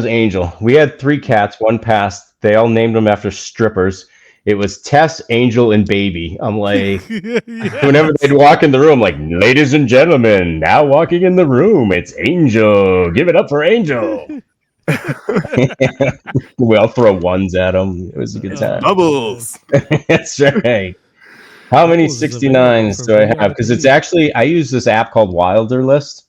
S4: Angel. We had 3 cats. One passed. They all named them after strippers. It was Tess, Angel, and Baby. I'm like, whenever they'd walk in the room, like, ladies and gentlemen, now walking in the room, it's Angel. Give it up for Angel. We'll throw ones at them. It was a good time.
S2: Bubbles.
S4: That's right. How many 69s do I have? Because it's actually, I use this app called Wilder List.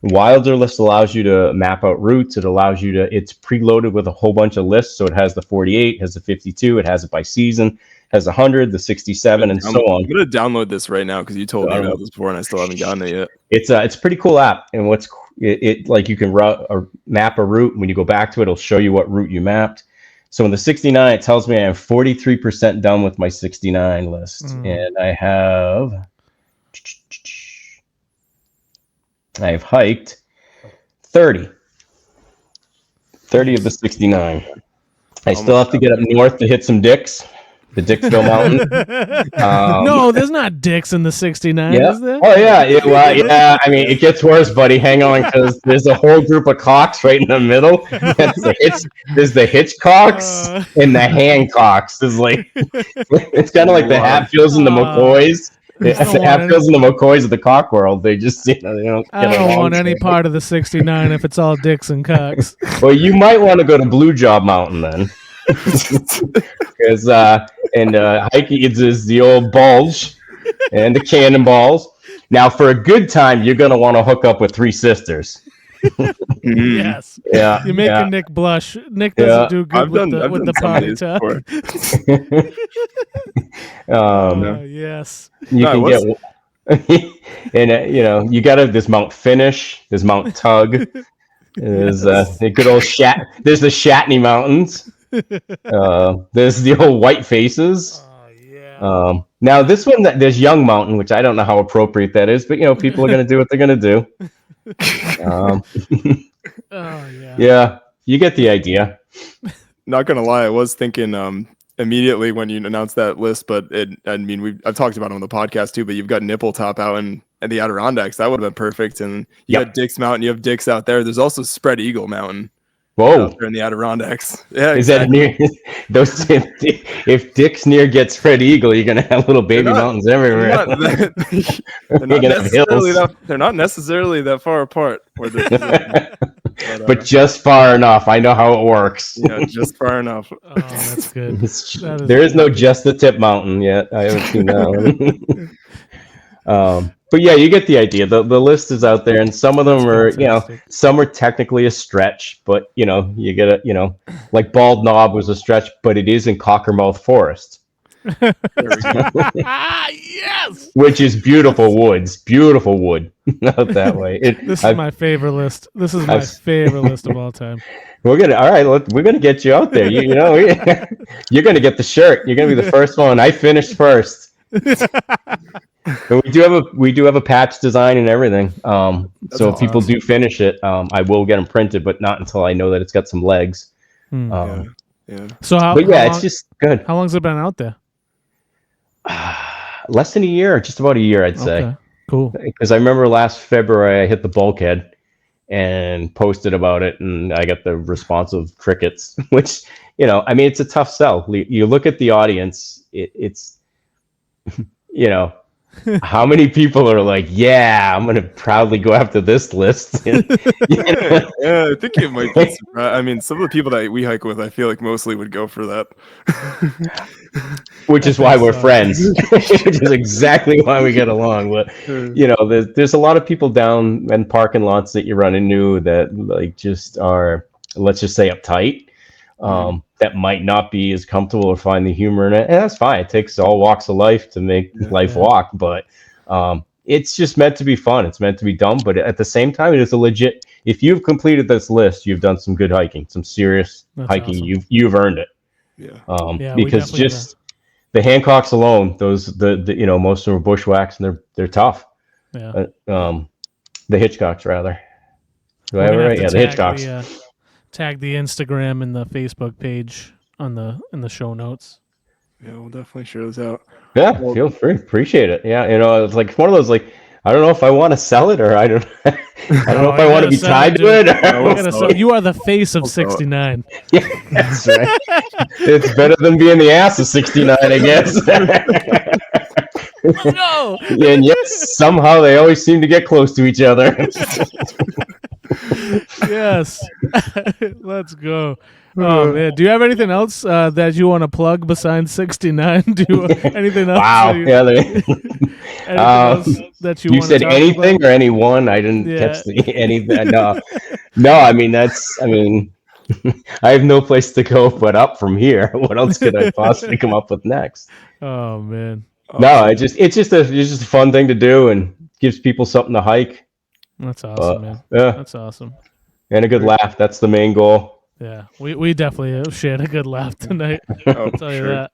S4: Wilder List allows you to map out routes. It allows you to, it's preloaded with a whole bunch of lists. So it has the 48, has the 52, it has it by season, has the 100, the 67, and so on.
S2: I'm going to download this right now because you told me about this before and I still haven't gotten it yet.
S4: It's a pretty cool app. And like you can map a route. When you go back to it, it'll show you what route you mapped. So in the 69, it tells me I am 43% done with my 69 list. And I've hiked 30 of the 69. I still have to get up north to hit some dicks. The Dixville Mountain.
S1: No, there's not dicks in the 69,
S4: Yeah.
S1: is there?
S4: Oh, yeah. Yeah. I mean, it gets worse, buddy. Hang on, because there's a whole group of cocks right in the middle. There's the Hitchcocks and the Hancocks. It's kind of like the Hatfields and the McCoys. The Hatfields and the McCoys of the cock world. They just, they don't
S1: I don't want any part of the 69 if it's all dicks and cocks.
S4: Well, you might want to go to Blue Job Mountain then. Because hiking is the old bulge and the cannonballs. Now, for a good time, you're gonna want to hook up with Three Sisters.
S1: Yes.
S4: Yeah.
S1: You're making Nick blush. Nick doesn't do good with the party talk. Yes.
S4: You can get, and you got this Mount Finish, there's Mount Tug, there's the good old there's the Shatney Mountains. There's the old White Faces. Now this one, there's Young Mountain, which I don't know how appropriate that is, but people are going to do what they're going to do. Yeah, you get the idea.
S2: Not gonna lie, I was thinking immediately when you announced that list, but I've talked about it on the podcast too. But you've got Nipple Top out and the Adirondacks, that would have been perfect. And you got Dick's Mountain, you have Dick's out there. There's also Spread Eagle Mountain.
S4: Whoa!
S2: Out there in the Adirondacks. Yeah,
S4: is that near those? If Dick's near gets Spread Eagle, you're gonna have little baby mountains everywhere.
S2: They're not necessarily that far apart.
S4: But just far enough. I know how it works.
S2: Yeah, just far enough.
S1: Oh, that's good.
S4: There is no Just the Tip Mountain yet. I haven't seen that one. But yeah, you get the idea. The list is out there, and some of them are, some are technically a stretch, but you get like Bald Knob was a stretch, but it is in Cockermouth Forest.
S2: There we go.
S1: Yes.
S4: Which is beautiful woods, beautiful wood out that way.
S1: This is my favorite list. This is my favorite list of all time.
S4: We're gonna get you out there. You're gonna get the shirt. You're gonna be the first one. I finished first. But we do have a patch design and everything. So if people do finish it, I will get them printed, but not until I know that it's got some legs.
S2: Yeah.
S1: So
S4: it's just good.
S1: How long's it been out there?
S4: Less than a year, just about a year, I'd say.
S1: Okay, cool.
S4: Because I remember last February I hit the bulkhead and posted about it, and I got the response of crickets, which it's a tough sell. You look at the audience, it's how many people are like, yeah, I'm going to proudly go after this list?
S2: Yeah, I think it might be surprised. I mean, some of the people that we hike with, I feel like mostly would go for that.
S4: Which is why we're friends. Which is exactly why we get along. But, there's a lot of people down in parking lots that you run into that just are, let's just say, uptight. That might not be as comfortable or find the humor in it, and that's fine. It takes all walks of life to make life walk, but it's just meant to be fun. It's meant to be dumb, but at the same time, it is a legit. If you've completed this list, you've done some good hiking, some serious hiking. Awesome. You've earned it. Yeah. Because just the Hancocks alone, those most of them are bushwhacks and they're tough.
S1: Yeah.
S4: The Hitchcocks rather. Do I have it right? Yeah, the Hitchcocks.
S1: Tag the Instagram and the Facebook page in the show notes.
S2: Yeah, we'll definitely share this out.
S4: Yeah, feel free. Appreciate it. Yeah, it's like one of those I don't know if I want to sell it or I don't know if I want to be tied to it.
S1: You are the face of 69.
S4: Yeah, that's right. It's better than being the ass of 69, I guess.
S1: No.
S4: And yes, somehow they always seem to get close to each other.
S1: Yes. Let's go. Oh man, do you have anything else that you want to plug besides 69? Do you anything else?
S4: Wow.
S1: Anything else that you
S4: said anything about? Or anyone? I didn't catch anything. No. I mean I have no place to go but up from here. What else could I possibly come up with next?
S1: Oh man.
S4: No, it's just a fun thing to do and gives people something to hike.
S1: That's awesome, man.
S4: Yeah.
S1: That's awesome.
S4: And a good laugh. That's the main goal.
S1: Yeah, we definitely shared a good laugh tonight.
S2: Oh,
S1: I'll tell you
S2: sure.
S1: that.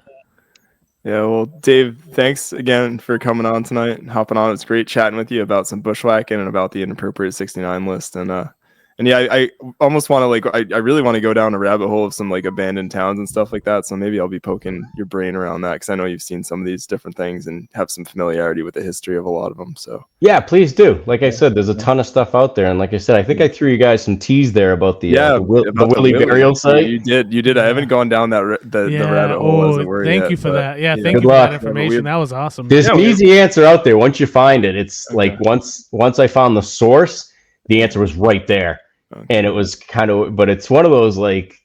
S2: Yeah, well, Dave, thanks again for coming on tonight and hopping on. It's great chatting with you about some bushwhacking and about the Inappropriate 69 list. And yeah, I almost want to I really want to go down a rabbit hole of some like abandoned towns and stuff like that. So maybe I'll be poking your brain around that because I know you've seen some of these different things and have some familiarity with the history of a lot of them. So
S4: yeah, please do. Like I said, there's a ton of stuff out there, and like I said, I think I threw you guys some teas there about the Willie burial site.
S2: You did. I haven't gone down that the rabbit hole as it were.
S1: Thank
S2: yet,
S1: you for
S2: but,
S1: that. Yeah, thank you
S4: Good
S1: for
S4: luck.
S1: that information. That was awesome.
S4: There's an easy answer out there. Once you find it, it's
S2: Okay.
S4: like once I found the source, the answer was right there.
S2: Okay.
S4: And it was kind of, but it's one of those like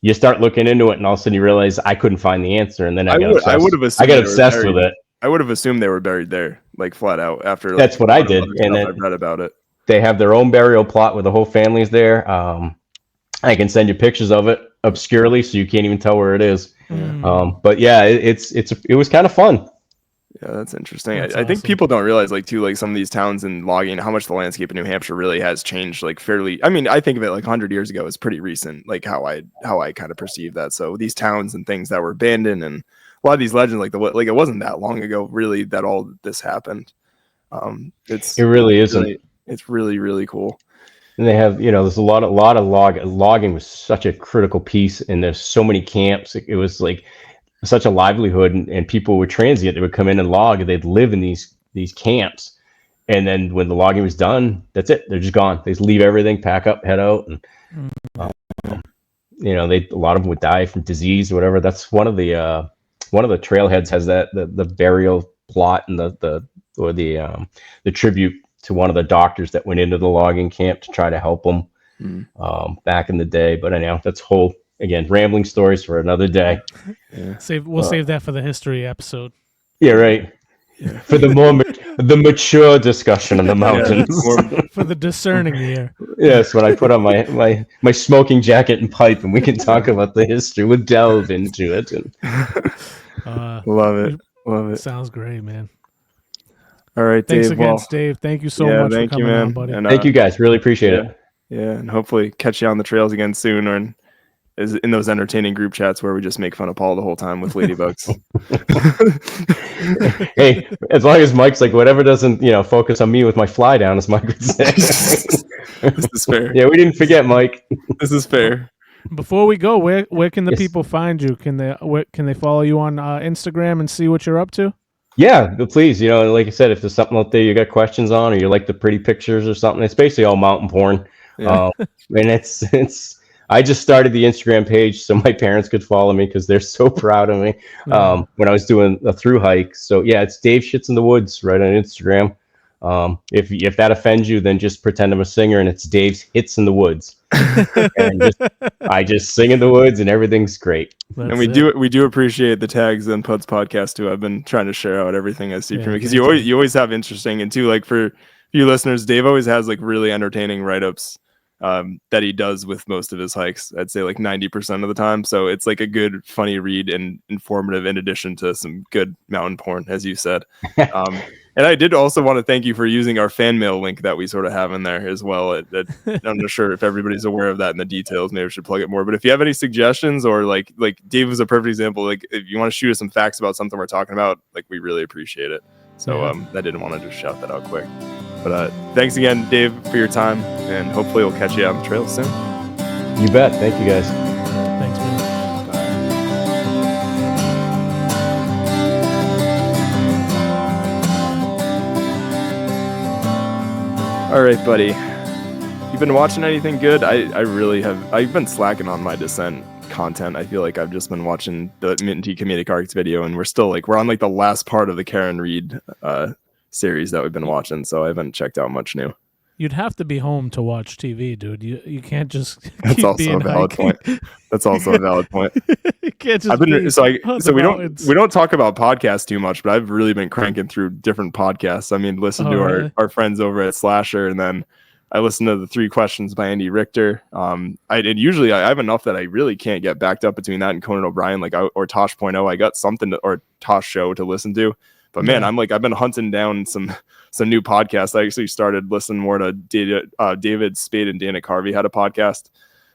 S4: you start looking into it, and all of a sudden you realize I couldn't find the answer, and then I got obsessed with it.
S2: I would have assumed they were buried there, like flat out. After like,
S4: that's what I did, and then
S2: I read about it.
S4: They have their own burial plot where the whole family's there. I can send you pictures of it obscurely, so you can't even tell where it is. But yeah, it was kind of fun.
S2: Yeah, that's interesting.
S1: That's
S2: I think
S1: awesome.
S2: people don't realize like some of these towns and logging, how much the landscape in New Hampshire really has changed like fairly. I mean, I think of it like 100 years ago is pretty recent, like how I kind of perceive that. So these towns and things that were abandoned and a lot of these legends, like it wasn't that long ago really that all this happened. It really isn't. It's really, really cool.
S4: And they have, there's a lot of logging was such a critical piece, and there's so many camps. It was like such a livelihood, and people were transient. They would come in and log, and they'd live in these camps. And then when the logging was done, that's it. They're just gone. They just leave everything, pack up, head out, and a lot of them would die from disease or whatever. That's one of the trailheads has that the burial plot and the tribute to one of the doctors that went into the logging camp to try to help them back in the day. But anyhow, that's whole, again, rambling stories for another day.
S2: Yeah.
S1: We'll save that for the history episode.
S4: Yeah, right. Yeah. For the mature discussion of the mountains.
S1: For the discerning ear.
S4: Yes, when I put on my smoking jacket and pipe, and we can talk about the history. We'll delve into it.
S2: Love it.
S1: Sounds great, man.
S2: All right,
S1: Thanks
S2: Dave.
S1: again, Dave. Thank you so much for coming on, buddy.
S2: And,
S4: thank you guys. Really appreciate it.
S2: Yeah, and hopefully catch you on the trails again soon, or in those entertaining group chats where we just make fun of Paul the whole time with ladybugs.
S4: Hey, as long as Mike's like, whatever doesn't, focus on me with my fly down, as Mike would say.
S2: This is fair.
S4: Yeah, we didn't forget, Mike.
S2: This is fair.
S1: Before we go, where can the people find you? Can they follow you on Instagram and see what you're up to?
S4: Yeah, please. Like I said, if there's something out there you got questions on, or you like the pretty pictures or something, it's basically all mountain porn.
S2: Yeah.
S4: And it's. I just started the Instagram page so my parents could follow me because they're so proud of me when I was doing a through hike. So yeah, it's Dave Shits in the Woods right on Instagram. If that offends you, then just pretend I'm a singer and it's Dave's Hits in the Woods. And I just sing in the woods and everything's great.
S2: And we do appreciate the tags and PUDS Podcast too. I've been trying to share out everything I see from you because you always have interesting, and too, like for you listeners, Dave always has like really entertaining write-ups that he does with most of his hikes. I'd say like 90% of the time. So it's like a good, funny read and informative in addition to some good mountain porn, as you said. And I did also want to thank you for using our fan mail link that we sort of have in there as well. I'm not sure if everybody's aware of that in the details. Maybe we should plug it more. But if you have any suggestions, or like Dave was a perfect example, like if you want to shoot us some facts about something we're talking about, like we really appreciate it. So I didn't want to just shout that out quick. But thanks again, Dave, for your time, and hopefully we'll catch you out on the trail soon.
S4: You bet. Thank you, guys.
S1: Thanks, man.
S2: All right, buddy. You've been watching anything good? I really have. I've been slacking on my Descent content. I feel like I've just been watching the Minty Comedic Arcs video, and we're on like the last part of the Karen Reed series that we've been watching, so I haven't checked out much new.
S1: You'd have to be home to watch TV, dude. You can't just.
S2: That's also a valid point. That's also a valid point.
S1: You can't just.
S2: We don't talk about podcasts too much, but I've really been cranking through different podcasts. I mean, listen to our friends over at Slasher, and then I listen to the 3 Questions by Andy Richter. Usually I have enough that I really can't get backed up between that and Conan O'Brien, or Tosh.0. I got something or Tosh Show to listen to. But man, I've been hunting down some new podcasts. I actually started listening more to David Spade and Dana Carvey had a podcast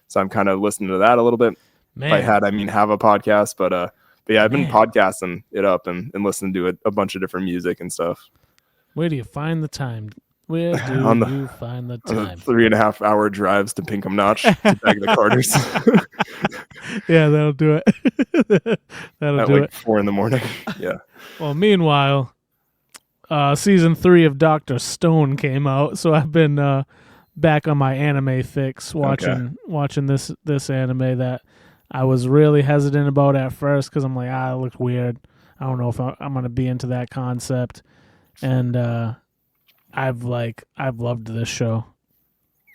S2: So I'm kind of listening to that a little bit.
S1: Man.
S2: By had, I mean have a podcast, but yeah, I've been podcasting it up and listening to a bunch of different music and stuff.
S1: Where do you find the time? Where do you find the time?
S2: 3.5 hour drives to Pinkham Notch to bag the Carters.
S1: Yeah, that'll do it. That'll
S2: At
S1: do
S2: like
S1: it.
S2: 4 a.m. Yeah.
S1: Well, meanwhile, season 3 of Dr. Stone came out, so I've been back on my anime fix, watching this anime that I was really hesitant about at first because I'm like, it looks weird. I don't know if I'm gonna be into that concept, and I've loved this show.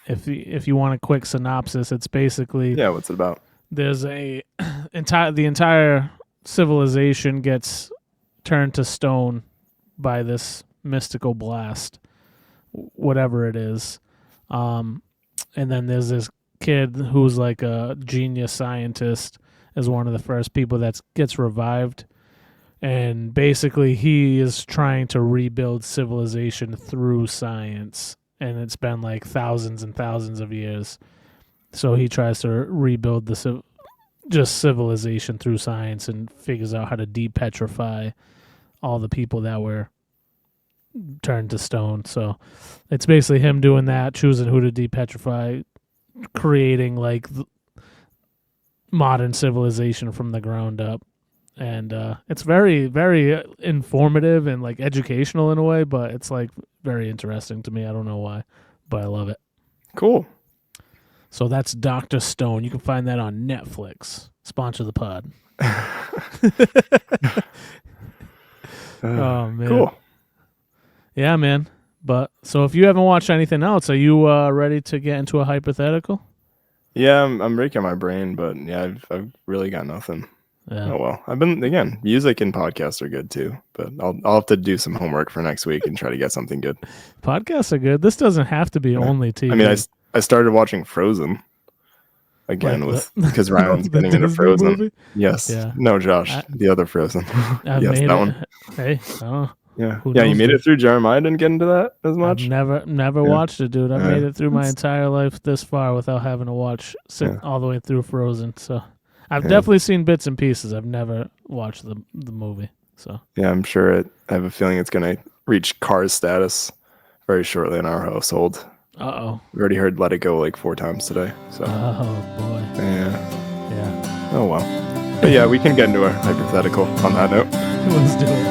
S1: If you want a quick synopsis, it's basically
S2: What's it about?
S1: There's the entire civilization gets turned to stone by this mystical blast, whatever it is. And then there's this kid who's like a genius scientist, is one of the first people that gets revived. And basically he is trying to rebuild civilization through science. And it's been like thousands and thousands of years. So he tries to rebuild just civilization through science and figures out how to depetrify all the people that were turned to stone. So it's basically him doing that, choosing who to depetrify, creating like modern civilization from the ground up. And it's very, very informative and like educational in a way, but it's like very interesting to me. I don't know why, but I love it.
S2: Cool.
S1: So that's Dr. Stone. You can find that on Netflix. Sponsor the pod. Oh, man.
S2: Cool.
S1: Yeah, man. But so if you haven't watched anything else, are you ready to get into a hypothetical?
S2: Yeah, I'm breaking my brain, but yeah, I've really got nothing.
S1: Yeah.
S2: Oh well, music and podcasts are good too, but I'll have to do some homework for next week and try to get something good.
S1: Podcasts are good. This doesn't have to be only TV.
S2: I mean, I started watching Frozen again because Ryan's getting into Frozen.
S1: Movie?
S2: Yes.
S1: Yeah.
S2: No, Josh, the other Frozen. Yes, that one.
S1: Hey, oh.
S2: Yeah. Yeah, you made it through Jeremiah. Didn't get into that as much.
S1: I've never watched it, dude. I made it through my entire life this far without having to sit all the way through Frozen. So I've definitely seen bits and pieces. I've never watched the movie. So
S2: yeah, I'm sure I have a feeling it's going to reach Cars status very shortly in our household.
S1: Uh-oh.
S2: We already heard Let It Go like 4 times today. So.
S1: Oh, boy.
S2: Yeah. Oh, well. But yeah, we can get into our hypothetical on that note.
S1: Let's do it.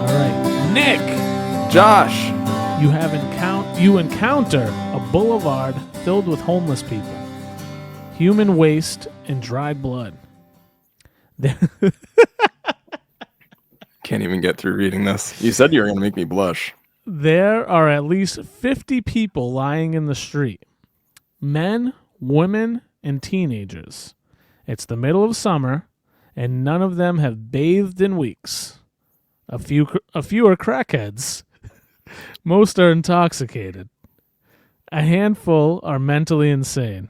S1: All right. Nick.
S2: Josh.
S1: You encounter a boulevard filled with homeless people, human waste, and dried blood.
S2: Can't even get through reading this. You said you were going to make me blush.
S1: There are at least 50 people lying in the street. Men, women, and teenagers. It's the middle of summer, and none of them have bathed in weeks. A few are crackheads. Most are intoxicated. A handful are mentally insane.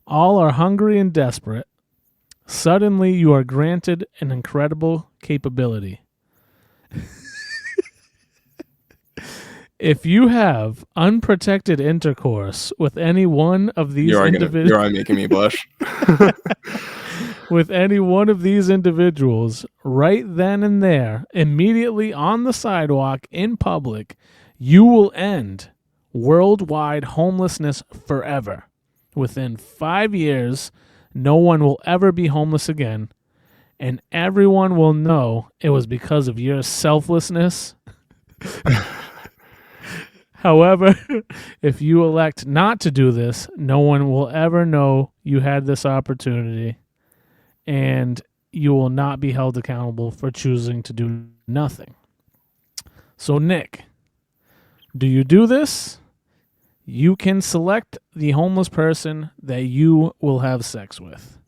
S1: All are hungry and desperate. Suddenly, you are granted an incredible capability. If you have unprotected intercourse with any one of these individuals,
S2: you're making me blush.
S1: with any one of these individuals, right then and there, immediately on the sidewalk in public, you will end worldwide homelessness forever. Within 5 years, no one will ever be homeless again, and everyone will know it was because of your selflessness. However, if you elect not to do this, no one will ever know you had this opportunity, and you will not be held accountable for choosing to do nothing. So, Nick, do you do this? You can select the homeless person that you will have sex with.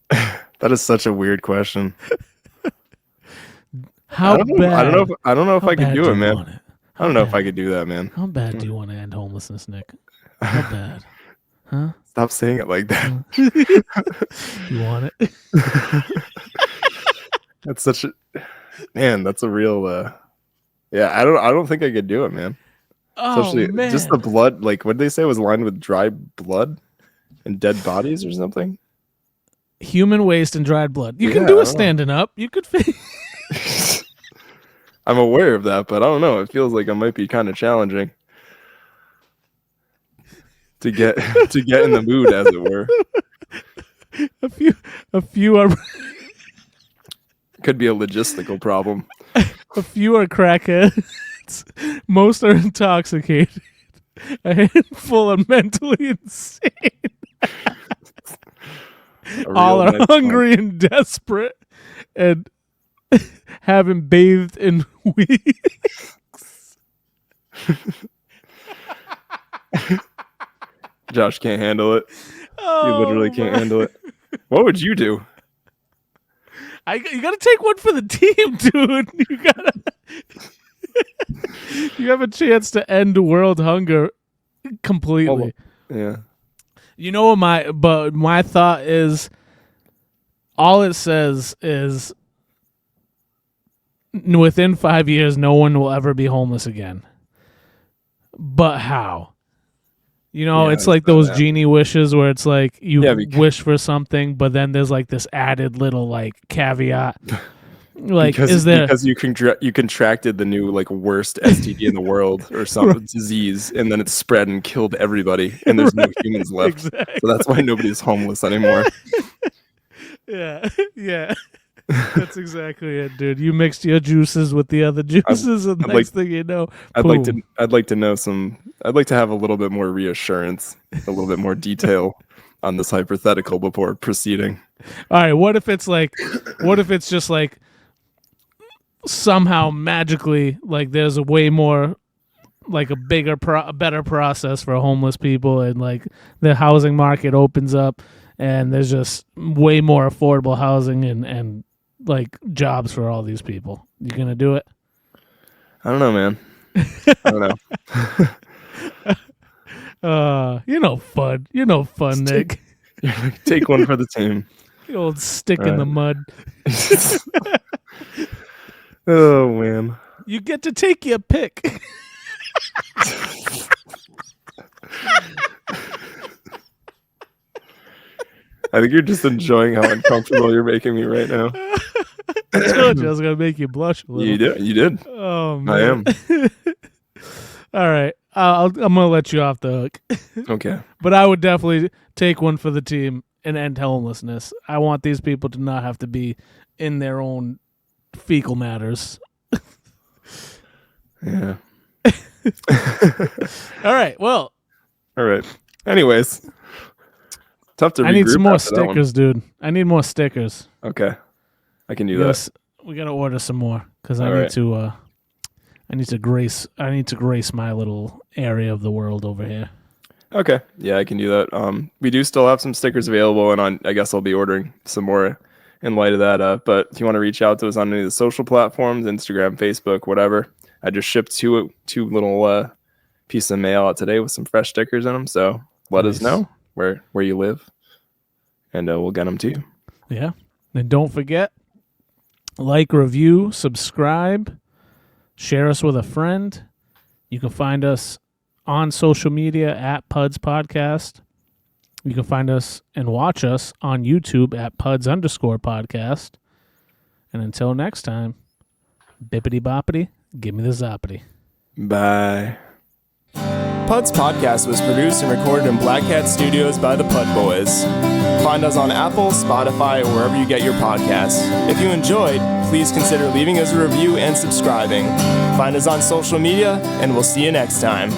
S2: That is such a weird question.
S1: How bad?
S2: I don't know if I could do it, man. I don't know if I could do that, man.
S1: How bad do you want to end homelessness, Nick? How bad? Huh?
S2: Stop saying it like that.
S1: You want it?
S2: That's such a... Man, that's a real. Yeah, I don't think I could do it, man. Especially
S1: man.
S2: just the blood. Like, what did they say was lined with dry blood and dead bodies or something?
S1: Human waste and dried blood. You can do it standing up. You could.
S2: I'm aware of that, but I don't know. It feels like it might be kind of challenging to get in the mood, as it were.
S1: A few are.
S2: Could be a logistical problem.
S1: A few are crackheads. Most are intoxicated. A handful are mentally insane. All are hungry and desperate, and haven't bathed in weeks.
S2: Josh can't handle it.
S1: Oh,
S2: You literally can't handle it. What would you do?
S1: You gotta take one for the team, dude. You have a chance to end world hunger completely.
S2: Yeah.
S1: You know what my thought is, all it says is within 5 years no one will ever be homeless again. But how? You know, it's like those genie wishes where it's like you wish for something, but then there's like this added little like caveat. Like, because
S2: you contracted the new like worst STD in the world or some disease, and then it spread and killed everybody, and there's no humans left. Exactly. So that's why nobody's homeless anymore.
S1: Yeah. That's exactly it, dude. You mixed your juices with the other juices, and next thing you know,
S2: I'd like to know I'd like to have a little bit more reassurance, a little bit more detail on this hypothetical before proceeding.
S1: All right, what if it's just like somehow magically, like there's a way more, like a better process for homeless people, and like the housing market opens up, and there's just way more affordable housing and like jobs for all these people. You gonna do it?
S2: I don't know, man. I don't
S1: know. Fun, Nick.
S2: Take one for the team.
S1: The old stick in the mud.
S2: Oh man.
S1: You get to take your pick.
S2: I think you're just enjoying how uncomfortable you're making me right now.
S1: I told you I was gonna make you blush a little.
S2: You did.
S1: Oh man.
S2: I am.
S1: All right. I'm gonna let you off the hook.
S2: Okay.
S1: But I would definitely take one for the team and end homelessness. I want these people to not have to be in their own fecal matters.
S2: Yeah.
S1: All right. Well.
S2: All right. Anyways. Tough to.
S1: I need some more stickers, dude. I need more stickers.
S2: Okay. I can do that.
S1: We gotta order some more because I need to grace my little area of the world over here.
S2: Okay. Yeah, I can do that. We do still have some stickers available, and I guess I'll be ordering some more in light of that. But if you want to reach out to us on any of the social platforms, Instagram, Facebook, whatever, I just shipped two little pieces of mail out today with some fresh stickers in them. So let us know where you live, and we'll get them to you.
S1: Yeah. And don't forget, like, review, subscribe, share us with a friend. You can find us on social media at PUDS Podcast. You can find us and watch us on YouTube at PUDS_podcast. And until next time, bippity boppity, give me the zoppity.
S2: Bye.
S3: PUDS Podcast was produced and recorded in Black Cat Studios by the Pud Boys. Find us on Apple, Spotify, or wherever you get your podcasts. If you enjoyed, please consider leaving us a review and subscribing. Find us on social media, and we'll see you next time.